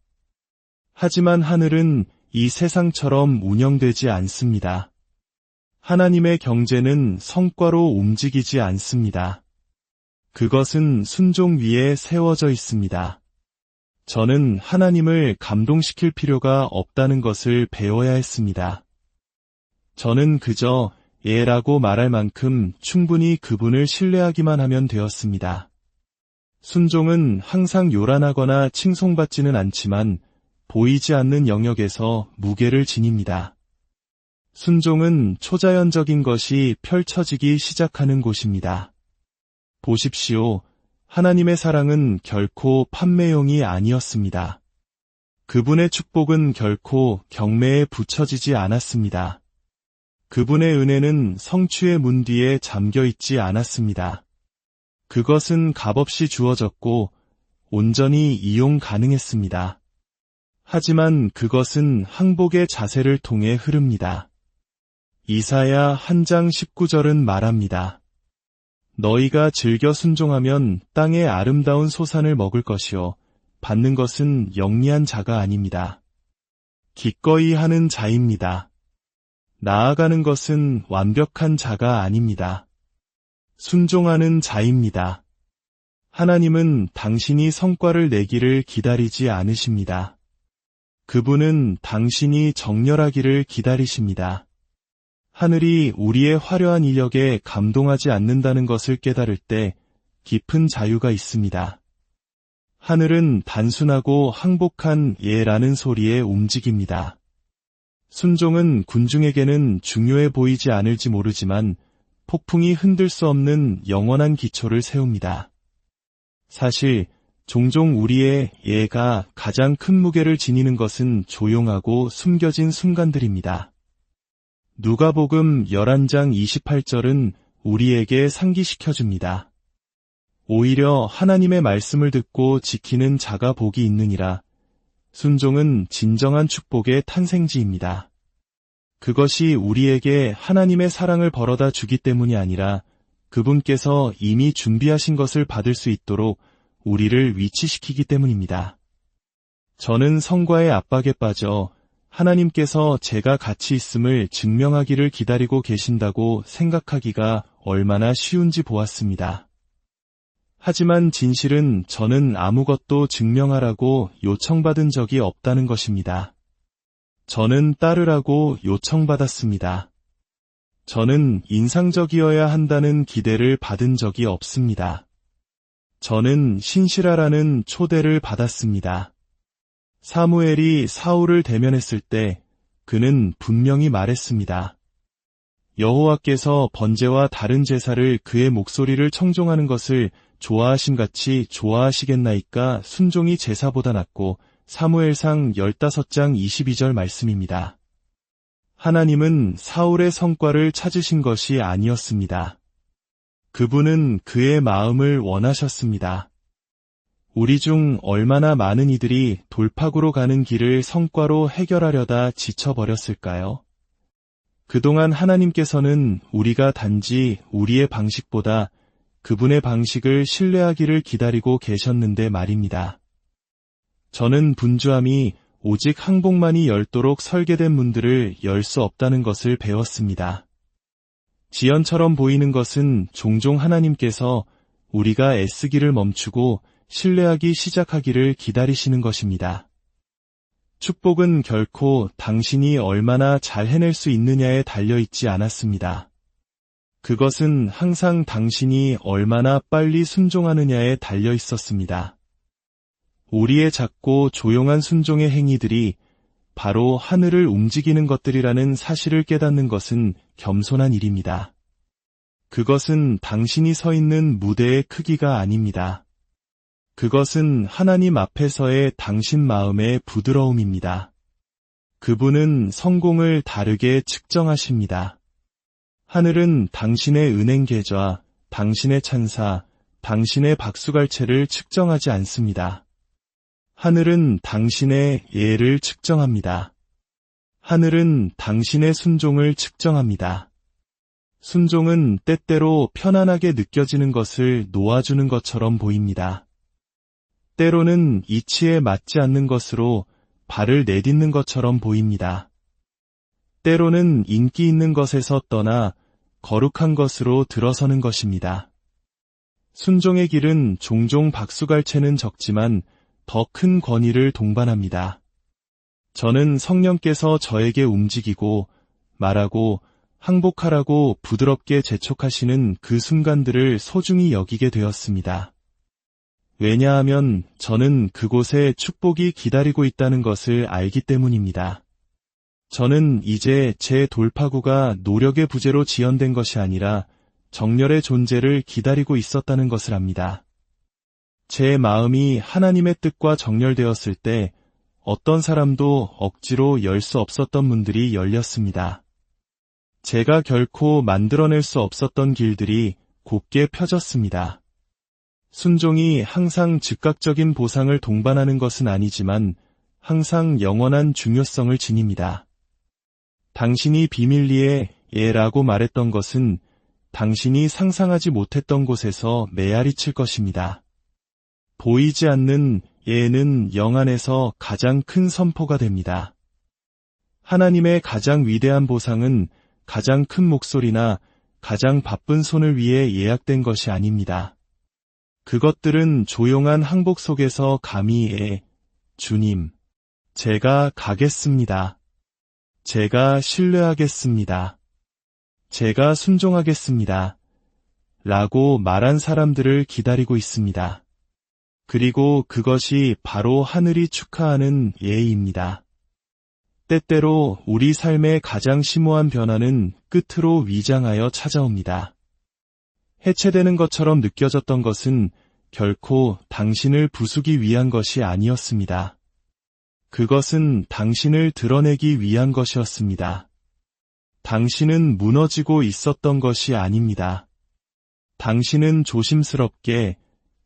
하지만 하늘은 이 세상처럼 운영되지 않습니다. 하나님의 경제는 성과로 움직이지 않습니다. 그것은 순종 위에 세워져 있습니다. 저는 하나님을 감동시킬 필요가 없다는 것을 배워야 했습니다. 저는 그저 예라고 말할 만큼 충분히 그분을 신뢰하기만 하면 되었습니다. 순종은 항상 요란하거나 칭송받지는 않지만 보이지 않는 영역에서 무게를 지닙니다. 순종은 초자연적인 것이 펼쳐지기 시작하는 곳입니다. 보십시오. 하나님의 사랑은 결코 판매용이 아니었습니다. 그분의 축복은 결코 경매에 붙여지지 않았습니다. 그분의 은혜는 성취의 문 뒤에 잠겨 있지 않았습니다. 그것은 값없이 주어졌고 온전히 이용 가능했습니다. 하지만 그것은 항복의 자세를 통해 흐릅니다. 이사야 한 장 19절은 말합니다. 너희가 즐겨 순종하면 땅의 아름다운 소산을 먹을 것이요 받는 것은 영리한 자가 아닙니다. 기꺼이 하는 자입니다. 나아가는 것은 완벽한 자가 아닙니다. 순종하는 자입니다. 하나님은 당신이 성과를 내기를 기다리지 않으십니다. 그분은 당신이 정렬하기를 기다리십니다. 하늘이 우리의 화려한 이력에 감동하지 않는다는 것을 깨달을 때 깊은 자유가 있습니다. 하늘은 단순하고 항복한 예라는 소리에 움직입니다. 순종은 군중에게는 중요해 보이지 않을지 모르지만 폭풍이 흔들 수 없는 영원한 기초를 세웁니다. 사실 종종 우리의 예가 가장 큰 무게를 지니는 것은 조용하고 숨겨진 순간들입니다. 누가복음 11장 28절은 우리에게 상기시켜줍니다. 오히려 하나님의 말씀을 듣고 지키는 자가 복이 있느니라. 순종은 진정한 축복의 탄생지입니다. 그것이 우리에게 하나님의 사랑을 벌어다 주기 때문이 아니라 그분께서 이미 준비하신 것을 받을 수 있도록 우리를 위치시키기 때문입니다. 저는 성과의 압박에 빠져 하나님께서 제가 같이 있음을 증명하기를 기다리고 계신다고 생각하기가 얼마나 쉬운지 보았습니다. 하지만 진실은 저는 아무것도 증명하라고 요청받은 적이 없다는 것입니다. 저는 따르라고 요청받았습니다. 저는 인상적이어야 한다는 기대를 받은 적이 없습니다. 저는 신실하라는 초대를 받았습니다. 사무엘이 사울을 대면했을 때 그는 분명히 말했습니다. 여호와께서 번제와 다른 제사를 그의 목소리를 청종하는 것을 좋아하심같이 좋아하시겠나이까. 순종이 제사보다 낫고. 사무엘상 15장 22절 말씀입니다. 하나님은 사울의 성과를 찾으신 것이 아니었습니다. 그분은 그의 마음을 원하셨습니다. 우리 중 얼마나 많은 이들이 돌파구로 가는 길을 성과로 해결하려다 지쳐버렸을까요? 그동안 하나님께서는 우리가 단지 우리의 방식보다 그분의 방식을 신뢰하기를 기다리고 계셨는데 말입니다. 저는 분주함이 오직 항복만이 열도록 설계된 문들을 열 수 없다는 것을 배웠습니다. 지연처럼 보이는 것은 종종 하나님께서 우리가 애쓰기를 멈추고 신뢰하기 시작하기를 기다리시는 것입니다. 축복은 결코 당신이 얼마나 잘 해낼 수 있느냐에 달려있지 않았습니다. 그것은 항상 당신이 얼마나 빨리 순종하느냐에 달려있었습니다. 우리의 작고 조용한 순종의 행위들이 바로 하늘을 움직이는 것들이라는 사실을 깨닫는 것은 겸손한 일입니다. 그것은 당신이 서 있는 무대의 크기가 아닙니다. 그것은 하나님 앞에서의 당신 마음의 부드러움입니다. 그분은 성공을 다르게 측정하십니다. 하늘은 당신의 은행 계좌, 당신의 찬사, 당신의 박수갈채를 측정하지 않습니다. 하늘은 당신의 예를 측정합니다. 하늘은 당신의 순종을 측정합니다. 순종은 때때로 편안하게 느껴지는 것을 놓아주는 것처럼 보입니다. 때로는 이치에 맞지 않는 것으로 발을 내딛는 것처럼 보입니다. 때로는 인기 있는 것에서 떠나 거룩한 것으로 들어서는 것입니다. 순종의 길은 종종 박수갈채는 적지만 더 큰 권위를 동반합니다. 저는 성령께서 저에게 움직이고 말하고 항복하라고 부드럽게 재촉하시는 그 순간들을 소중히 여기게 되었습니다. 왜냐하면 저는 그곳에 축복이 기다리고 있다는 것을 알기 때문입니다. 저는 이제 제 돌파구가 노력의 부재로 지연된 것이 아니라 정렬의 존재를 기다리고 있었다는 것을 압니다. 제 마음이 하나님의 뜻과 정렬되었을 때 어떤 사람도 억지로 열 수 없었던 문들이 열렸습니다. 제가 결코 만들어낼 수 없었던 길들이 곱게 펴졌습니다. 순종이 항상 즉각적인 보상을 동반하는 것은 아니지만 항상 영원한 중요성을 지닙니다. 당신이 비밀리에 예라고 말했던 것은 당신이 상상하지 못했던 곳에서 메아리 칠 것입니다. 보이지 않는 예는 영 안에서 가장 큰 선포가 됩니다. 하나님의 가장 위대한 보상은 가장 큰 목소리나 가장 바쁜 손을 위해 예약된 것이 아닙니다. 그것들은 조용한 항복 속에서 감히 주님, 제가 가겠습니다. 제가 신뢰하겠습니다. 제가 순종하겠습니다. 라고 말한 사람들을 기다리고 있습니다. 그리고 그것이 바로 하늘이 축하하는 예입니다. 때때로 우리 삶의 가장 심오한 변화는 끝으로 위장하여 찾아옵니다. 해체되는 것처럼 느껴졌던 것은 결코 당신을 부수기 위한 것이 아니었습니다. 그것은 당신을 드러내기 위한 것이었습니다. 당신은 무너지고 있었던 것이 아닙니다. 당신은 조심스럽게,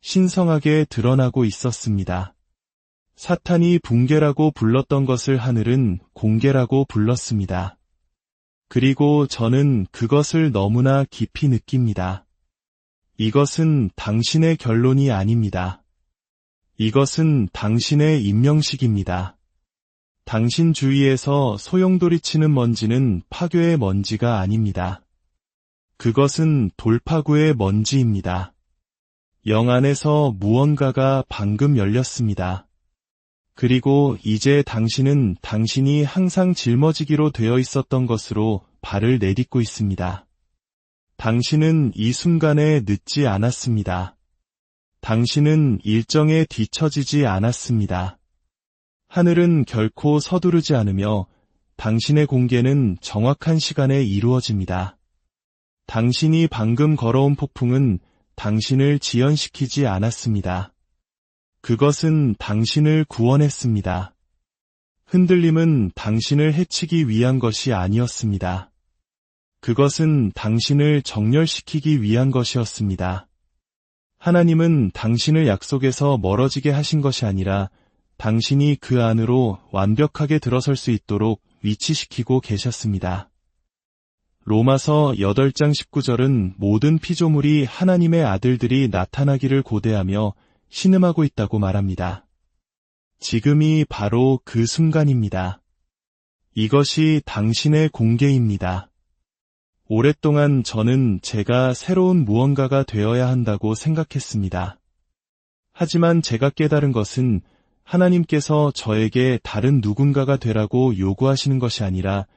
신성하게 드러나고 있었습니다. 사탄이 붕괴라고 불렀던 것을 하늘은 공개라고 불렀습니다. 그리고 저는 그것을 너무나 깊이 느낍니다. 이것은 당신의 결론이 아닙니다. 이것은 당신의 임명식입니다. 당신 주위에서 소용돌이치는 먼지는 파괴의 먼지가 아닙니다. 그것은 돌파구의 먼지입니다. 영 안에서 무언가가 방금 열렸습니다. 그리고 이제 당신은 당신이 항상 짊어지기로 되어 있었던 것으로 발을 내딛고 있습니다. 당신은 이 순간에 늦지 않았습니다. 당신은 일정에 뒤처지지 않았습니다. 하늘은 결코 서두르지 않으며 당신의 공개는 정확한 시간에 이루어집니다. 당신이 방금 걸어온 폭풍은 당신을 지연시키지 않았습니다. 그것은 당신을 구원했습니다. 흔들림은 당신을 해치기 위한 것이 아니었습니다. 그것은 당신을 정렬시키기 위한 것이었습니다. 하나님은 당신을 약속에서 멀어지게 하신 것이 아니라 당신이 그 안으로 완벽하게 들어설 수 있도록 위치시키고 계셨습니다. 로마서 8장 19절은 모든 피조물이 하나님의 아들들이 나타나기를 고대하며 신음하고 있다고 말합니다. 지금이 바로 그 순간입니다. 이것이 당신의 공개입니다. 오랫동안 저는 제가 새로운 무언가가 되어야 한다고 생각했습니다. 하지만 제가 깨달은 것은 하나님께서 저에게 다른 누군가가 되라고 요구하시는 것이 아니라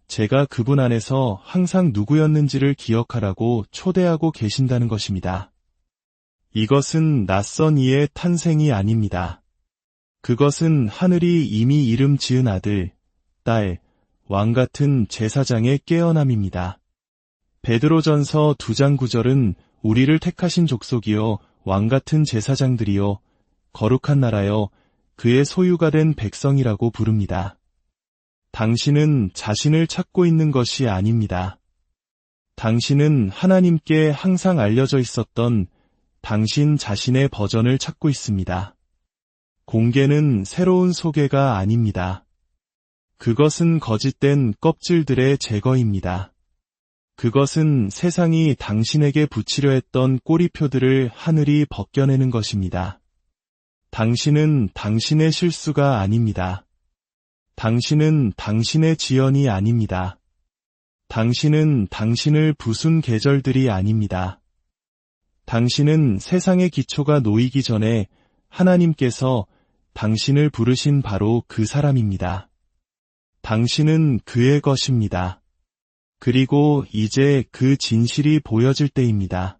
제가 그분 안에서 항상 누구였는지를 기억하라고 초대하고 계신다는 것입니다. 이것은 낯선 이의 탄생이 아닙니다. 그것은 하늘이 이미 이름 지은 아들, 딸, 왕 같은 제사장의 깨어남입니다. 베드로전서 2장 9절은 우리를 택하신 족속이요 왕 같은 제사장들이요 거룩한 나라요 그의 소유가 된 백성이라고 부릅니다. 당신은 자신을 찾고 있는 것이 아닙니다. 당신은 하나님께 항상 알려져 있었던 당신 자신의 버전을 찾고 있습니다. 공개는 새로운 소개가 아닙니다. 그것은 거짓된 껍질들의 제거입니다. 그것은 세상이 당신에게 붙이려 했던 꼬리표들을 하늘이 벗겨내는 것입니다. 당신은 당신의 실수가 아닙니다. 당신은 당신의 지연이 아닙니다. 당신은 당신을 부순 계절들이 아닙니다. 당신은 세상의 기초가 놓이기 전에 하나님께서 당신을 부르신 바로 그 사람입니다. 당신은 그의 것입니다. 그리고 이제 그 진실이 보여질 때입니다.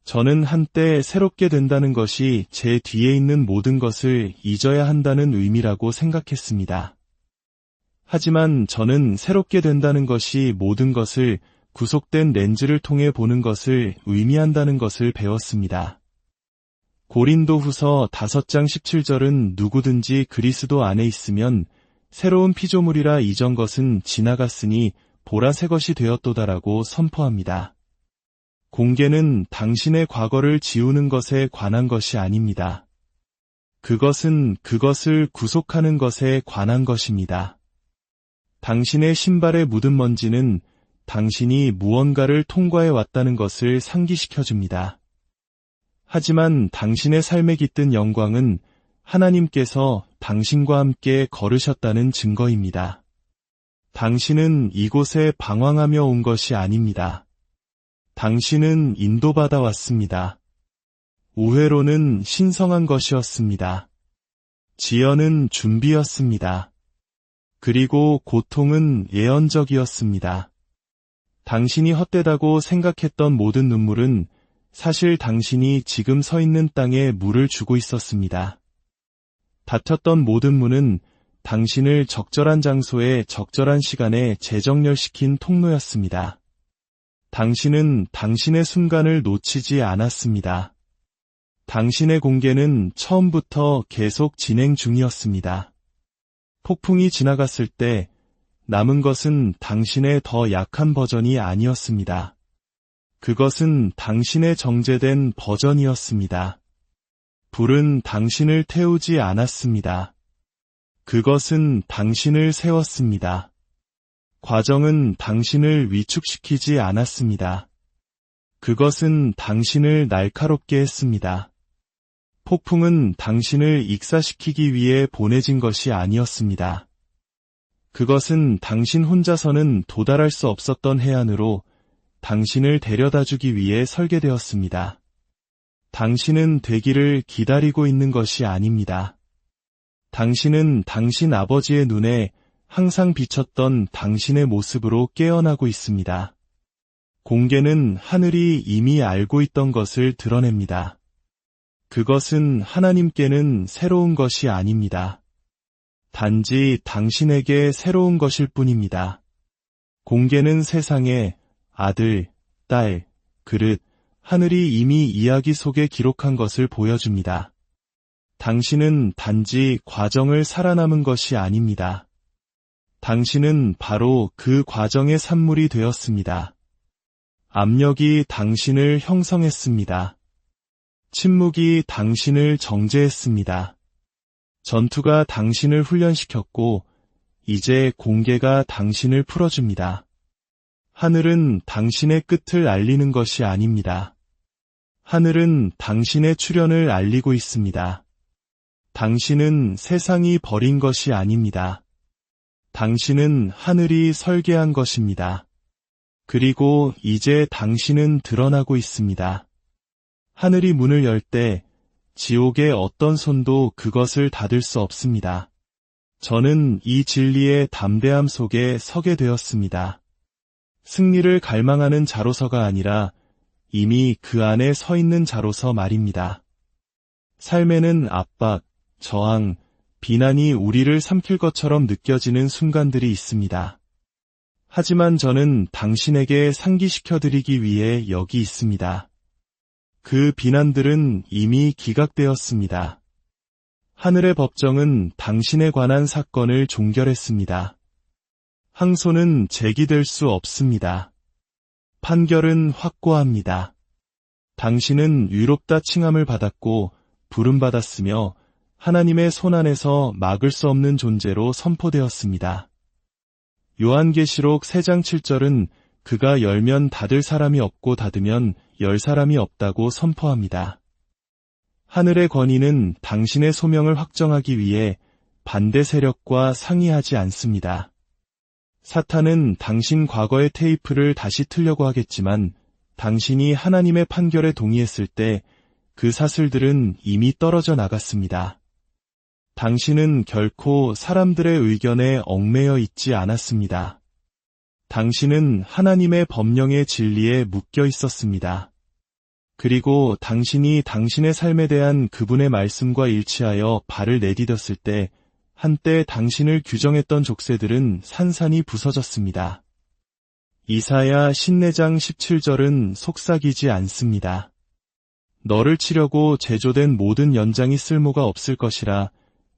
저는 한때 새롭게 된다는 것이 제 뒤에 있는 모든 것을 잊어야 한다는 의미라고 생각했습니다. 하지만 저는 새롭게 된다는 것이 모든 것을 구속된 렌즈를 통해 보는 것을 의미한다는 것을 배웠습니다. 고린도후서 5장 17절은 누구든지 그리스도 안에 있으면 새로운 피조물이라 이전 것은 지나갔으니 보라 새 것이 되었도다라고 선포합니다. 공개는 당신의 과거를 지우는 것에 관한 것이 아닙니다. 그것은 그것을 구속하는 것에 관한 것입니다. 당신의 신발에 묻은 먼지는 당신이 무언가를 통과해 왔다는 것을 상기시켜줍니다. 하지만 당신의 삶에 깃든 영광은 하나님께서 당신과 함께 걸으셨다는 증거입니다. 당신은 이곳에 방황하며 온 것이 아닙니다. 당신은 인도받아 왔습니다. 우회로는 신성한 것이었습니다. 지연은 준비였습니다. 그리고 고통은 예언적이었습니다. 당신이 헛되다고 생각했던 모든 눈물은 사실 당신이 지금 서 있는 땅에 물을 주고 있었습니다. 닫혔던 모든 문은 당신을 적절한 장소에 적절한 시간에 재정렬시킨 통로였습니다. 당신은 당신의 순간을 놓치지 않았습니다. 당신의 공개는 처음부터 계속 진행 중이었습니다. 폭풍이 지나갔을 때 남은 것은 당신의 더 약한 버전이 아니었습니다. 그것은 당신의 정제된 버전이었습니다. 불은 당신을 태우지 않았습니다. 그것은 당신을 세웠습니다. 과정은 당신을 위축시키지 않았습니다. 그것은 당신을 날카롭게 했습니다. 폭풍은 당신을 익사시키기 위해 보내진 것이 아니었습니다. 그것은 당신 혼자서는 도달할 수 없었던 해안으로 당신을 데려다주기 위해 설계되었습니다. 당신은 되기를 기다리고 있는 것이 아닙니다. 당신은 당신 아버지의 눈에 항상 비쳤던 당신의 모습으로 깨어나고 있습니다. 공개는 하늘이 이미 알고 있던 것을 드러냅니다. 그것은 하나님께는 새로운 것이 아닙니다. 단지 당신에게 새로운 것일 뿐입니다. 공개는 세상에 아들, 딸, 그릇, 하늘이 이미 이야기 속에 기록한 것을 보여줍니다. 당신은 단지 과정을 살아남은 것이 아닙니다. 당신은 바로 그 과정의 산물이 되었습니다. 압력이 당신을 형성했습니다. 침묵이 당신을 정제했습니다. 전투가 당신을 훈련시켰고 이제 공개가 당신을 풀어줍니다. 하늘은 당신의 끝을 알리는 것이 아닙니다. 하늘은 당신의 출현을 알리고 있습니다. 당신은 세상이 버린 것이 아닙니다. 당신은 하늘이 설계한 것입니다. 그리고 이제 당신은 드러나고 있습니다. 하늘이 문을 열 때 지옥의 어떤 손도 그것을 닫을 수 없습니다. 저는 이 진리의 담대함 속에 서게 되었습니다. 승리를 갈망하는 자로서가 아니라 이미 그 안에 서 있는 자로서 말입니다. 삶에는 압박, 저항, 비난이 우리를 삼킬 것처럼 느껴지는 순간들이 있습니다. 하지만 저는 당신에게 상기시켜드리기 위해 여기 있습니다. 그 비난들은 이미 기각되었습니다. 하늘의 법정은 당신에 관한 사건을 종결했습니다. 항소는 제기될 수 없습니다. 판결은 확고합니다. 당신은 위롭다 칭함을 받았고 부름받았으며 하나님의 손안에서 막을 수 없는 존재로 선포되었습니다. 요한계시록 3장 7절은 그가 열면 닫을 사람이 없고 닫으면 열 사람이 없다고 선포합니다. 하늘의 권위는 당신의 소명을 확정하기 위해 반대 세력과 상의하지 않습니다. 사탄은 당신 과거의 테이프를 다시 틀려고 하겠지만 당신이 하나님의 판결에 동의했을 때 그 사슬들은 이미 떨어져 나갔습니다. 당신은 결코 사람들의 의견에 얽매여 있지 않았습니다. 당신은 하나님의 법령의 진리에 묶여 있었습니다. 그리고 당신이 당신의 삶에 대한 그분의 말씀과 일치하여 발을 내디뎠을 때 한때 당신을 규정했던 족쇄들은 산산이 부서졌습니다. 이사야 54장 17절은 속삭이지 않습니다. 너를 치려고 제조된 모든 연장이 쓸모가 없을 것이라.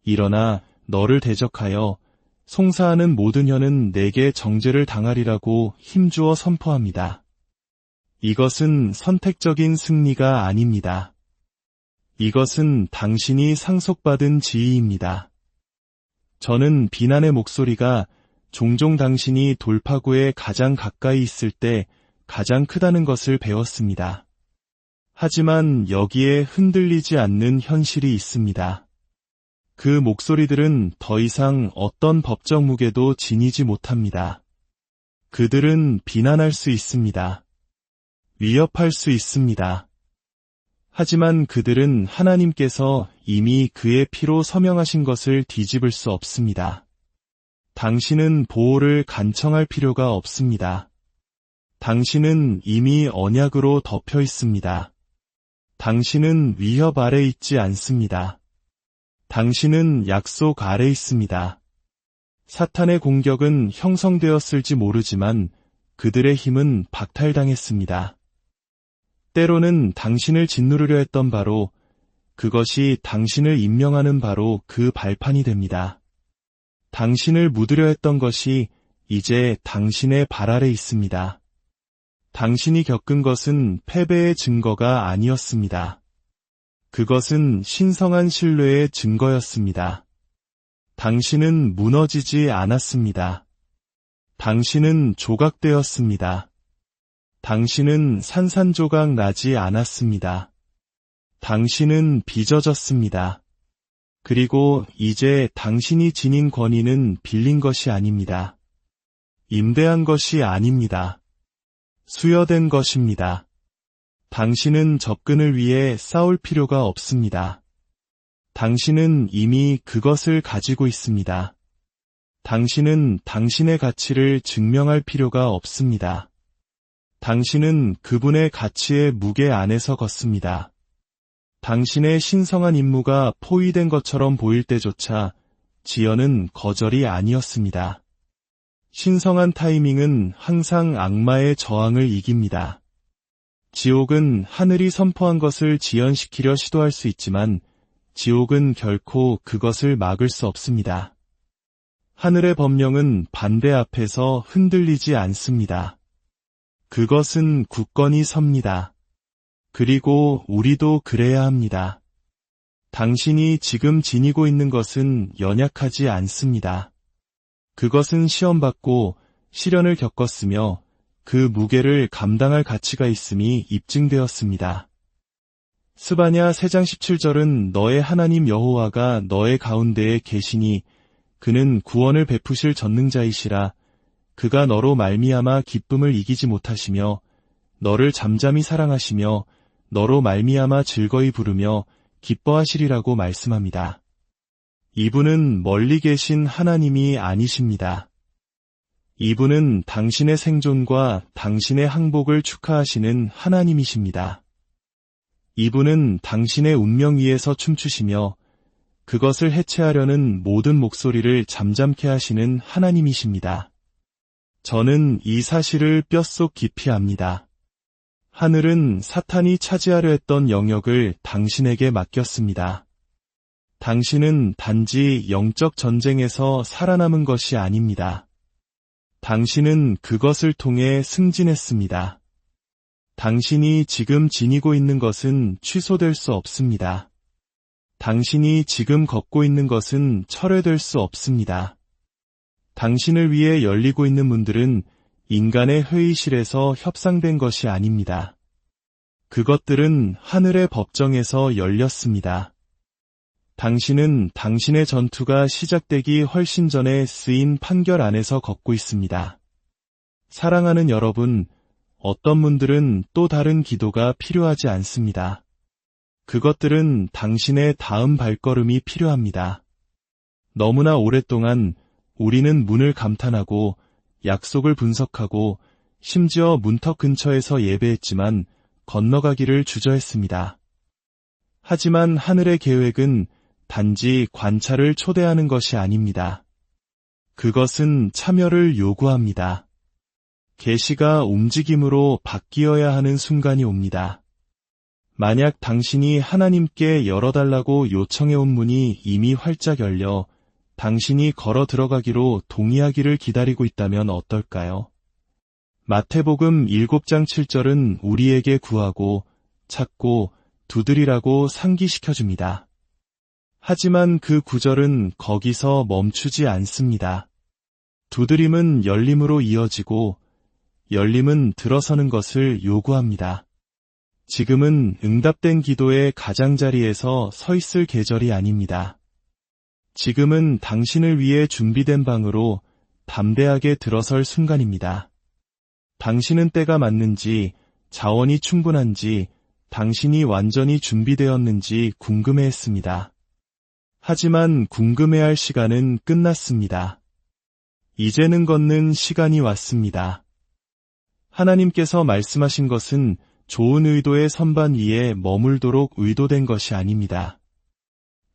일어나 너를 대적하여 송사하는 모든 혀는 내게 정죄를 당하리라고 힘주어 선포합니다. 이것은 선택적인 승리가 아닙니다. 이것은 당신이 상속받은 지위입니다. 저는 비난의 목소리가 종종 당신이 돌파구에 가장 가까이 있을 때 가장 크다는 것을 배웠습니다. 하지만 여기에 흔들리지 않는 현실이 있습니다. 그 목소리들은 더 이상 어떤 법적 무게도 지니지 못합니다. 그들은 비난할 수 있습니다. 위협할 수 있습니다. 하지만 그들은 하나님께서 이미 그의 피로 서명하신 것을 뒤집을 수 없습니다. 당신은 보호를 간청할 필요가 없습니다. 당신은 이미 언약으로 덮여 있습니다. 당신은 위협 아래 있지 않습니다. 당신은 약속 아래 있습니다. 사탄의 공격은 형성되었을지 모르지만 그들의 힘은 박탈당했습니다. 때로는 당신을 짓누르려 했던 바로 그것이 당신을 임명하는 바로 그 발판이 됩니다. 당신을 묻으려 했던 것이 이제 당신의 발 아래 있습니다. 당신이 겪은 것은 패배의 증거가 아니었습니다. 그것은 신성한 신뢰의 증거였습니다. 당신은 무너지지 않았습니다. 당신은 조각되었습니다. 당신은 산산조각 나지 않았습니다. 당신은 빚어졌습니다. 그리고 이제 당신이 지닌 권위는 빌린 것이 아닙니다. 임대한 것이 아닙니다. 수여된 것입니다. 당신은 접근을 위해 싸울 필요가 없습니다. 당신은 이미 그것을 가지고 있습니다. 당신은 당신의 가치를 증명할 필요가 없습니다. 당신은 그분의 가치의 무게 안에서 걷습니다. 당신의 신성한 임무가 포위된 것처럼 보일 때조차 지연은 거절이 아니었습니다. 신성한 타이밍은 항상 악마의 저항을 이깁니다. 지옥은 하늘이 선포한 것을 지연시키려 시도할 수 있지만 지옥은 결코 그것을 막을 수 없습니다. 하늘의 법령은 반대 앞에서 흔들리지 않습니다. 그것은 굳건히 섭니다. 그리고 우리도 그래야 합니다. 당신이 지금 지니고 있는 것은 연약하지 않습니다. 그것은 시험받고 시련을 겪었으며 그 무게를 감당할 가치가 있음이 입증되었습니다. 스바냐 3장 17절은 너의 하나님 여호와가 너의 가운데에 계시니 그는 구원을 베푸실 전능자이시라. 그가 너로 말미암아 기쁨을 이기지 못하시며 너를 잠잠히 사랑하시며 너로 말미암아 즐거이 부르며 기뻐하시리라고 말씀합니다. 이분은 멀리 계신 하나님이 아니십니다. 이분은 당신의 생존과 당신의 항복을 축하하시는 하나님이십니다. 이분은 당신의 운명 위에서 춤추시며 그것을 해체하려는 모든 목소리를 잠잠케 하시는 하나님이십니다. 저는 이 사실을 뼛속 깊이 압니다. 하늘은 사탄이 차지하려 했던 영역을 당신에게 맡겼습니다. 당신은 단지 영적 전쟁에서 살아남은 것이 아닙니다. 당신은 그것을 통해 승진했습니다. 당신이 지금 지니고 있는 것은 취소될 수 없습니다. 당신이 지금 걷고 있는 것은 철회될 수 없습니다. 당신을 위해 열리고 있는 문들은 인간의 회의실에서 협상된 것이 아닙니다. 그것들은 하늘의 법정에서 열렸습니다. 당신은 당신의 전투가 시작되기 훨씬 전에 쓰인 판결 안에서 걷고 있습니다. 사랑하는 여러분, 어떤 분들은 또 다른 기도가 필요하지 않습니다. 그것들은 당신의 다음 발걸음이 필요합니다. 너무나 오랫동안 우리는 문을 감탄하고 약속을 분석하고 심지어 문턱 근처에서 예배했지만 건너가기를 주저했습니다. 하지만 하늘의 계획은 단지 관찰을 초대하는 것이 아닙니다. 그것은 참여를 요구합니다. 계시가 움직임으로 바뀌어야 하는 순간이 옵니다. 만약 당신이 하나님께 열어달라고 요청해온 문이 이미 활짝 열려 당신이 걸어 들어가기로 동의하기를 기다리고 있다면 어떨까요? 마태복음 7장 7절은 우리에게 구하고 찾고 두드리라고 상기시켜줍니다. 하지만 그 구절은 거기서 멈추지 않습니다. 두드림은 열림으로 이어지고 열림은 들어서는 것을 요구합니다. 지금은 응답된 기도의 가장자리에서 서 있을 계절이 아닙니다. 지금은 당신을 위해 준비된 방으로 담대하게 들어설 순간입니다. 당신은 때가 맞는지, 자원이 충분한지, 당신이 완전히 준비되었는지 궁금해했습니다. 하지만 궁금해할 시간은 끝났습니다. 이제는 걷는 시간이 왔습니다. 하나님께서 말씀하신 것은 좋은 의도의 선반 위에 머물도록 의도된 것이 아닙니다.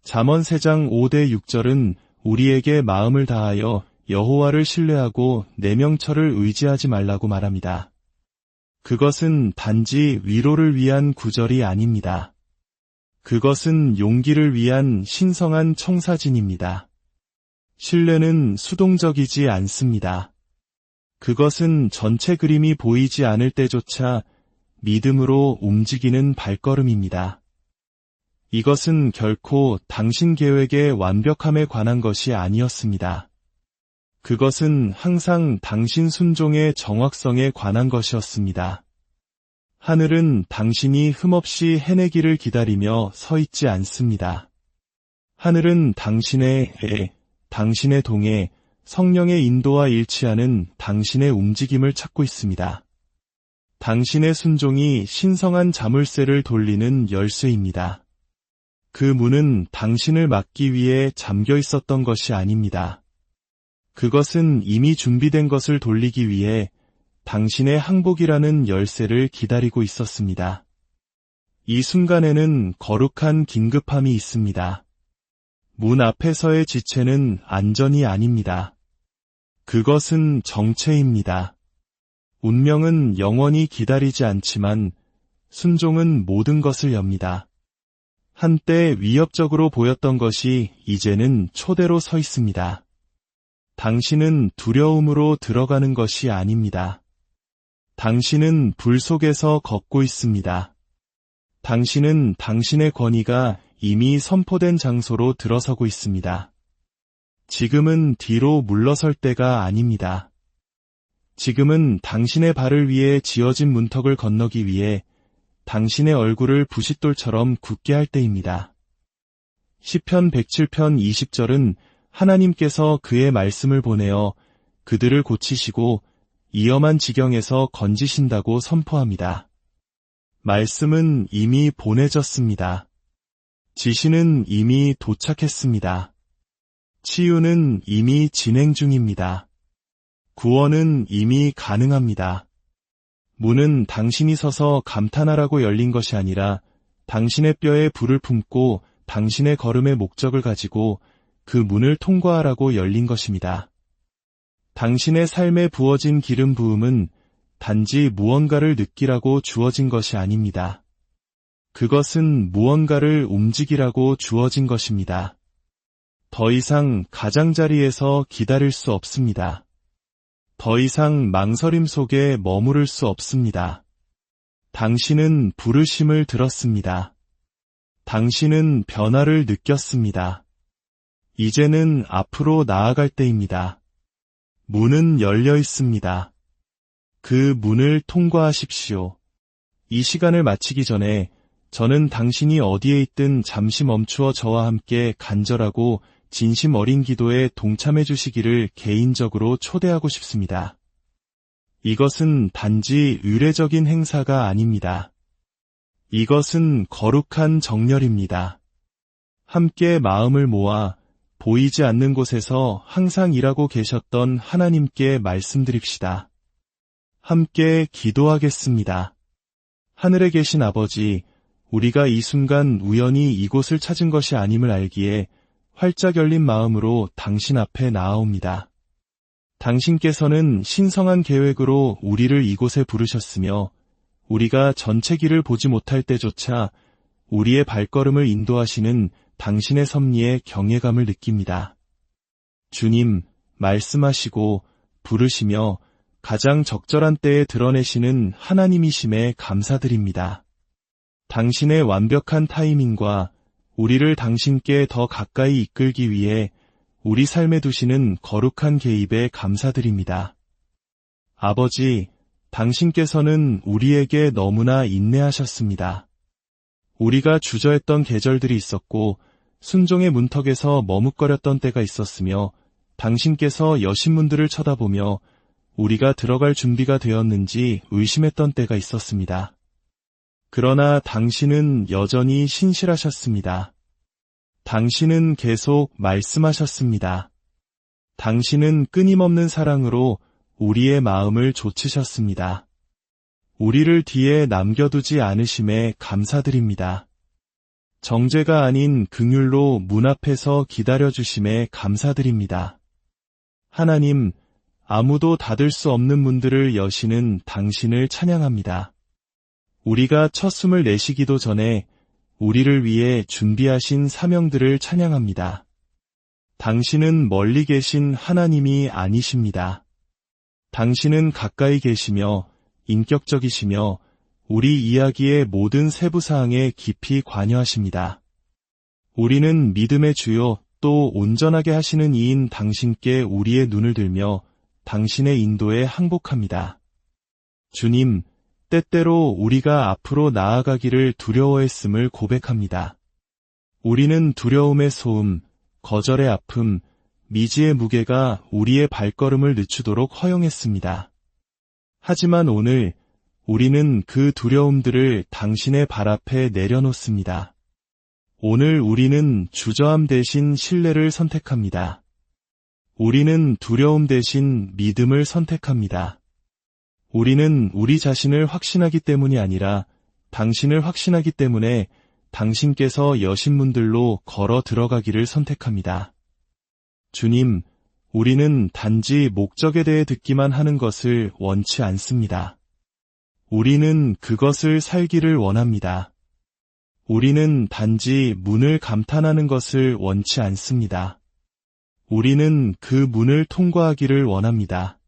잠언 3장 5대 6절은 우리에게 마음을 다하여 여호와를 신뢰하고 내 명철을 의지하지 말라고 말합니다. 그것은 단지 위로를 위한 구절이 아닙니다. 그것은 용기를 위한 신성한 청사진입니다. 신뢰는 수동적이지 않습니다. 그것은 전체 그림이 보이지 않을 때조차 믿음으로 움직이는 발걸음입니다. 이것은 결코 당신 계획의 완벽함에 관한 것이 아니었습니다. 그것은 항상 당신 순종의 정확성에 관한 것이었습니다. 하늘은 당신이 흠없이 해내기를 기다리며 서 있지 않습니다. 하늘은 당신의 애, 당신의 동해, 성령의 인도와 일치하는 당신의 움직임을 찾고 있습니다. 당신의 순종이 신성한 자물쇠를 돌리는 열쇠입니다. 그 문은 당신을 막기 위해 잠겨 있었던 것이 아닙니다. 그것은 이미 준비된 것을 돌리기 위해 당신의 항복이라는 열쇠를 기다리고 있었습니다. 이 순간에는 거룩한 긴급함이 있습니다. 문 앞에서의 지체는 안전이 아닙니다. 그것은 정체입니다. 운명은 영원히 기다리지 않지만 순종은 모든 것을 엽니다. 한때 위협적으로 보였던 것이 이제는 초대로 서 있습니다. 당신은 두려움으로 들어가는 것이 아닙니다. 당신은 불 속에서 걷고 있습니다. 당신은 당신의 권위가 이미 선포된 장소로 들어서고 있습니다. 지금은 뒤로 물러설 때가 아닙니다. 지금은 당신의 발을 위해 지어진 문턱을 건너기 위해 당신의 얼굴을 부싯돌처럼 굳게 할 때입니다. 시편 107편 20절은 하나님께서 그의 말씀을 보내어 그들을 고치시고 위험한 지경에서 건지신다고 선포합니다. 말씀은 이미 보내졌습니다. 지시는 이미 도착했습니다. 치유는 이미 진행 중입니다. 구원은 이미 가능합니다. 문은 당신이 서서 감탄하라고 열린 것이 아니라 당신의 뼈에 불을 품고 당신의 걸음의 목적을 가지고 그 문을 통과하라고 열린 것입니다. 당신의 삶에 부어진 기름 부음은 단지 무언가를 느끼라고 주어진 것이 아닙니다. 그것은 무언가를 움직이라고 주어진 것입니다. 더 이상 가장자리에서 기다릴 수 없습니다. 더 이상 망설임 속에 머무를 수 없습니다. 당신은 부르심을 들었습니다. 당신은 변화를 느꼈습니다. 이제는 앞으로 나아갈 때입니다. 문은 열려 있습니다. 그 문을 통과하십시오. 이 시간을 마치기 전에 저는 당신이 어디에 있든 잠시 멈추어 저와 함께 간절하고 진심 어린 기도에 동참해 주시기를 개인적으로 초대하고 싶습니다. 이것은 단지 의례적인 행사가 아닙니다. 이것은 거룩한 정렬입니다. 함께 마음을 모아 보이지 않는 곳에서 항상 일하고 계셨던 하나님께 말씀드립시다. 함께 기도하겠습니다. 하늘에 계신 아버지, 우리가 이 순간 우연히 이곳을 찾은 것이 아님을 알기에 활짝 열린 마음으로 당신 앞에 나아옵니다. 당신께서는 신성한 계획으로 우리를 이곳에 부르셨으며 우리가 전체 길을 보지 못할 때조차 우리의 발걸음을 인도하시는 당신의 섭리에 경외감을 느낍니다. 주님, 말씀하시고 부르시며 가장 적절한 때에 드러내시는 하나님이심에 감사드립니다. 당신의 완벽한 타이밍과 우리를 당신께 더 가까이 이끌기 위해 우리 삶에 두시는 거룩한 개입에 감사드립니다. 아버지, 당신께서는 우리에게 너무나 인내하셨습니다. 우리가 주저했던 계절들이 있었고 순종의 문턱에서 머뭇거렸던 때가 있었으며 당신께서 여신문들을 쳐다보며 우리가 들어갈 준비가 되었는지 의심했던 때가 있었습니다. 그러나 당신은 여전히 신실하셨습니다. 당신은 계속 말씀하셨습니다. 당신은 끊임없는 사랑으로 우리의 마음을 좇으셨습니다. 우리를 뒤에 남겨두지 않으심에 감사드립니다. 정죄가 아닌 긍휼로 문 앞에서 기다려주심에 감사드립니다. 하나님, 아무도 닫을 수 없는 문들을 여시는 당신을 찬양합니다. 우리가 첫 숨을 내쉬기도 전에 우리를 위해 준비하신 사명들을 찬양합니다. 당신은 멀리 계신 하나님이 아니십니다. 당신은 가까이 계시며 인격적이시며 우리 이야기의 모든 세부사항에 깊이 관여하십니다. 우리는 믿음의 주요 또 온전하게 하시는 이인 당신께 우리의 눈을 들며 당신의 인도에 항복합니다. 주님, 때때로 우리가 앞으로 나아가기를 두려워했음을 고백합니다. 우리는 두려움의 소음, 거절의 아픔, 미지의 무게가 우리의 발걸음을 늦추도록 허용했습니다. 하지만 오늘 우리는 그 두려움들을 당신의 발 앞에 내려놓습니다. 오늘 우리는 주저함 대신 신뢰를 선택합니다. 우리는 두려움 대신 믿음을 선택합니다. 우리는 우리 자신을 확신하기 때문이 아니라 당신을 확신하기 때문에 당신께서 여신 문들로 걸어 들어가기를 선택합니다. 주님, 우리는 단지 목적에 대해 듣기만 하는 것을 원치 않습니다. 우리는 그것을 살기를 원합니다. 우리는 단지 문을 감탄하는 것을 원치 않습니다. 우리는 그 문을 통과하기를 원합니다.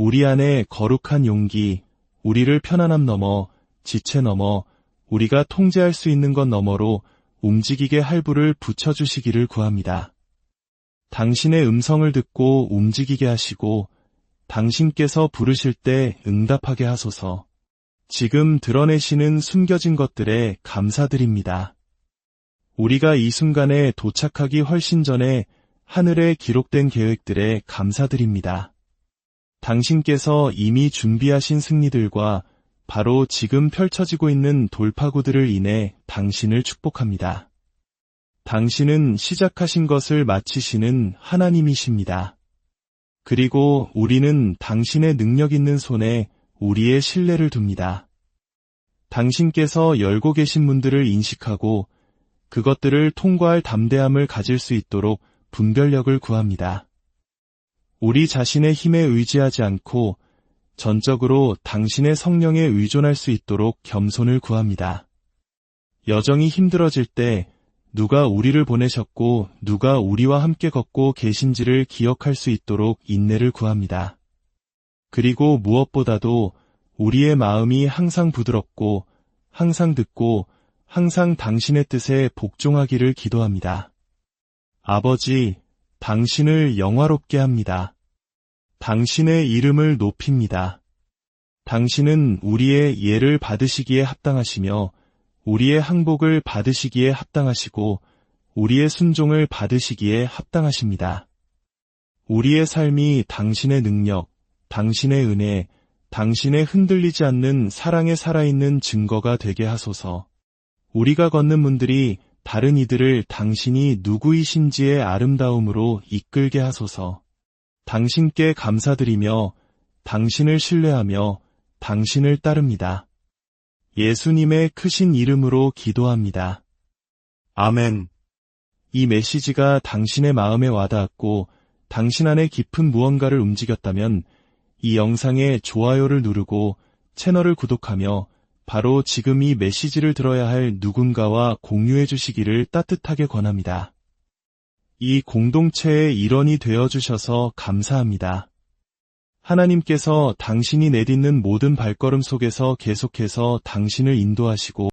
우리 안에 거룩한 용기, 우리를 편안함 넘어, 지체 넘어, 우리가 통제할 수 있는 것 너머로 움직이게 할부를 붙여주시기를 구합니다. 당신의 음성을 듣고 움직이게 하시고 당신께서 부르실 때 응답하게 하소서. 지금 드러내시는 숨겨진 것들에 감사드립니다. 우리가 이 순간에 도착하기 훨씬 전에 하늘에 기록된 계획들에 감사드립니다. 당신께서 이미 준비하신 승리들과 바로 지금 펼쳐지고 있는 돌파구들을 인해 당신을 축복합니다. 당신은 시작하신 것을 마치시는 하나님이십니다. 그리고 우리는 당신의 능력 있는 손에 우리의 신뢰를 둡니다. 당신께서 열고 계신 문들을 인식하고 그것들을 통과할 담대함을 가질 수 있도록 분별력을 구합니다. 우리 자신의 힘에 의지하지 않고 전적으로 당신의 성령에 의존할 수 있도록 겸손을 구합니다. 여정이 힘들어질 때 누가 우리를 보내셨고 누가 우리와 함께 걷고 계신지를 기억할 수 있도록 인내를 구합니다. 그리고 무엇보다도 우리의 마음이 항상 부드럽고 항상 듣고 항상 당신의 뜻에 복종하기를 기도합니다. 아버지, 당신을 영화롭게 합니다. 당신의 이름을 높입니다. 당신은 우리의 예를 받으시기에 합당하시며 우리의 항복을 받으시기에 합당하시고 우리의 순종을 받으시기에 합당하십니다. 우리의 삶이 당신의 능력, 당신의 은혜, 당신의 흔들리지 않는 사랑에 살아있는 증거가 되게 하소서. 우리가 걷는 문들이 다른 이들을 당신이 누구이신지의 아름다움으로 이끌게 하소서. 당신께 감사드리며 당신을 신뢰하며 당신을 따릅니다. 예수님의 크신 이름으로 기도합니다. 아멘. 이 메시지가 당신의 마음에 와닿았고 당신 안에 깊은 무언가를 움직였다면 이 영상에 좋아요를 누르고 채널을 구독하며 바로 지금 이 메시지를 들어야 할 누군가와 공유해 주시기를 따뜻하게 권합니다. 이 공동체의 일원이 되어주셔서 감사합니다. 하나님께서 당신이 내딛는 모든 발걸음 속에서 계속해서 당신을 인도하시고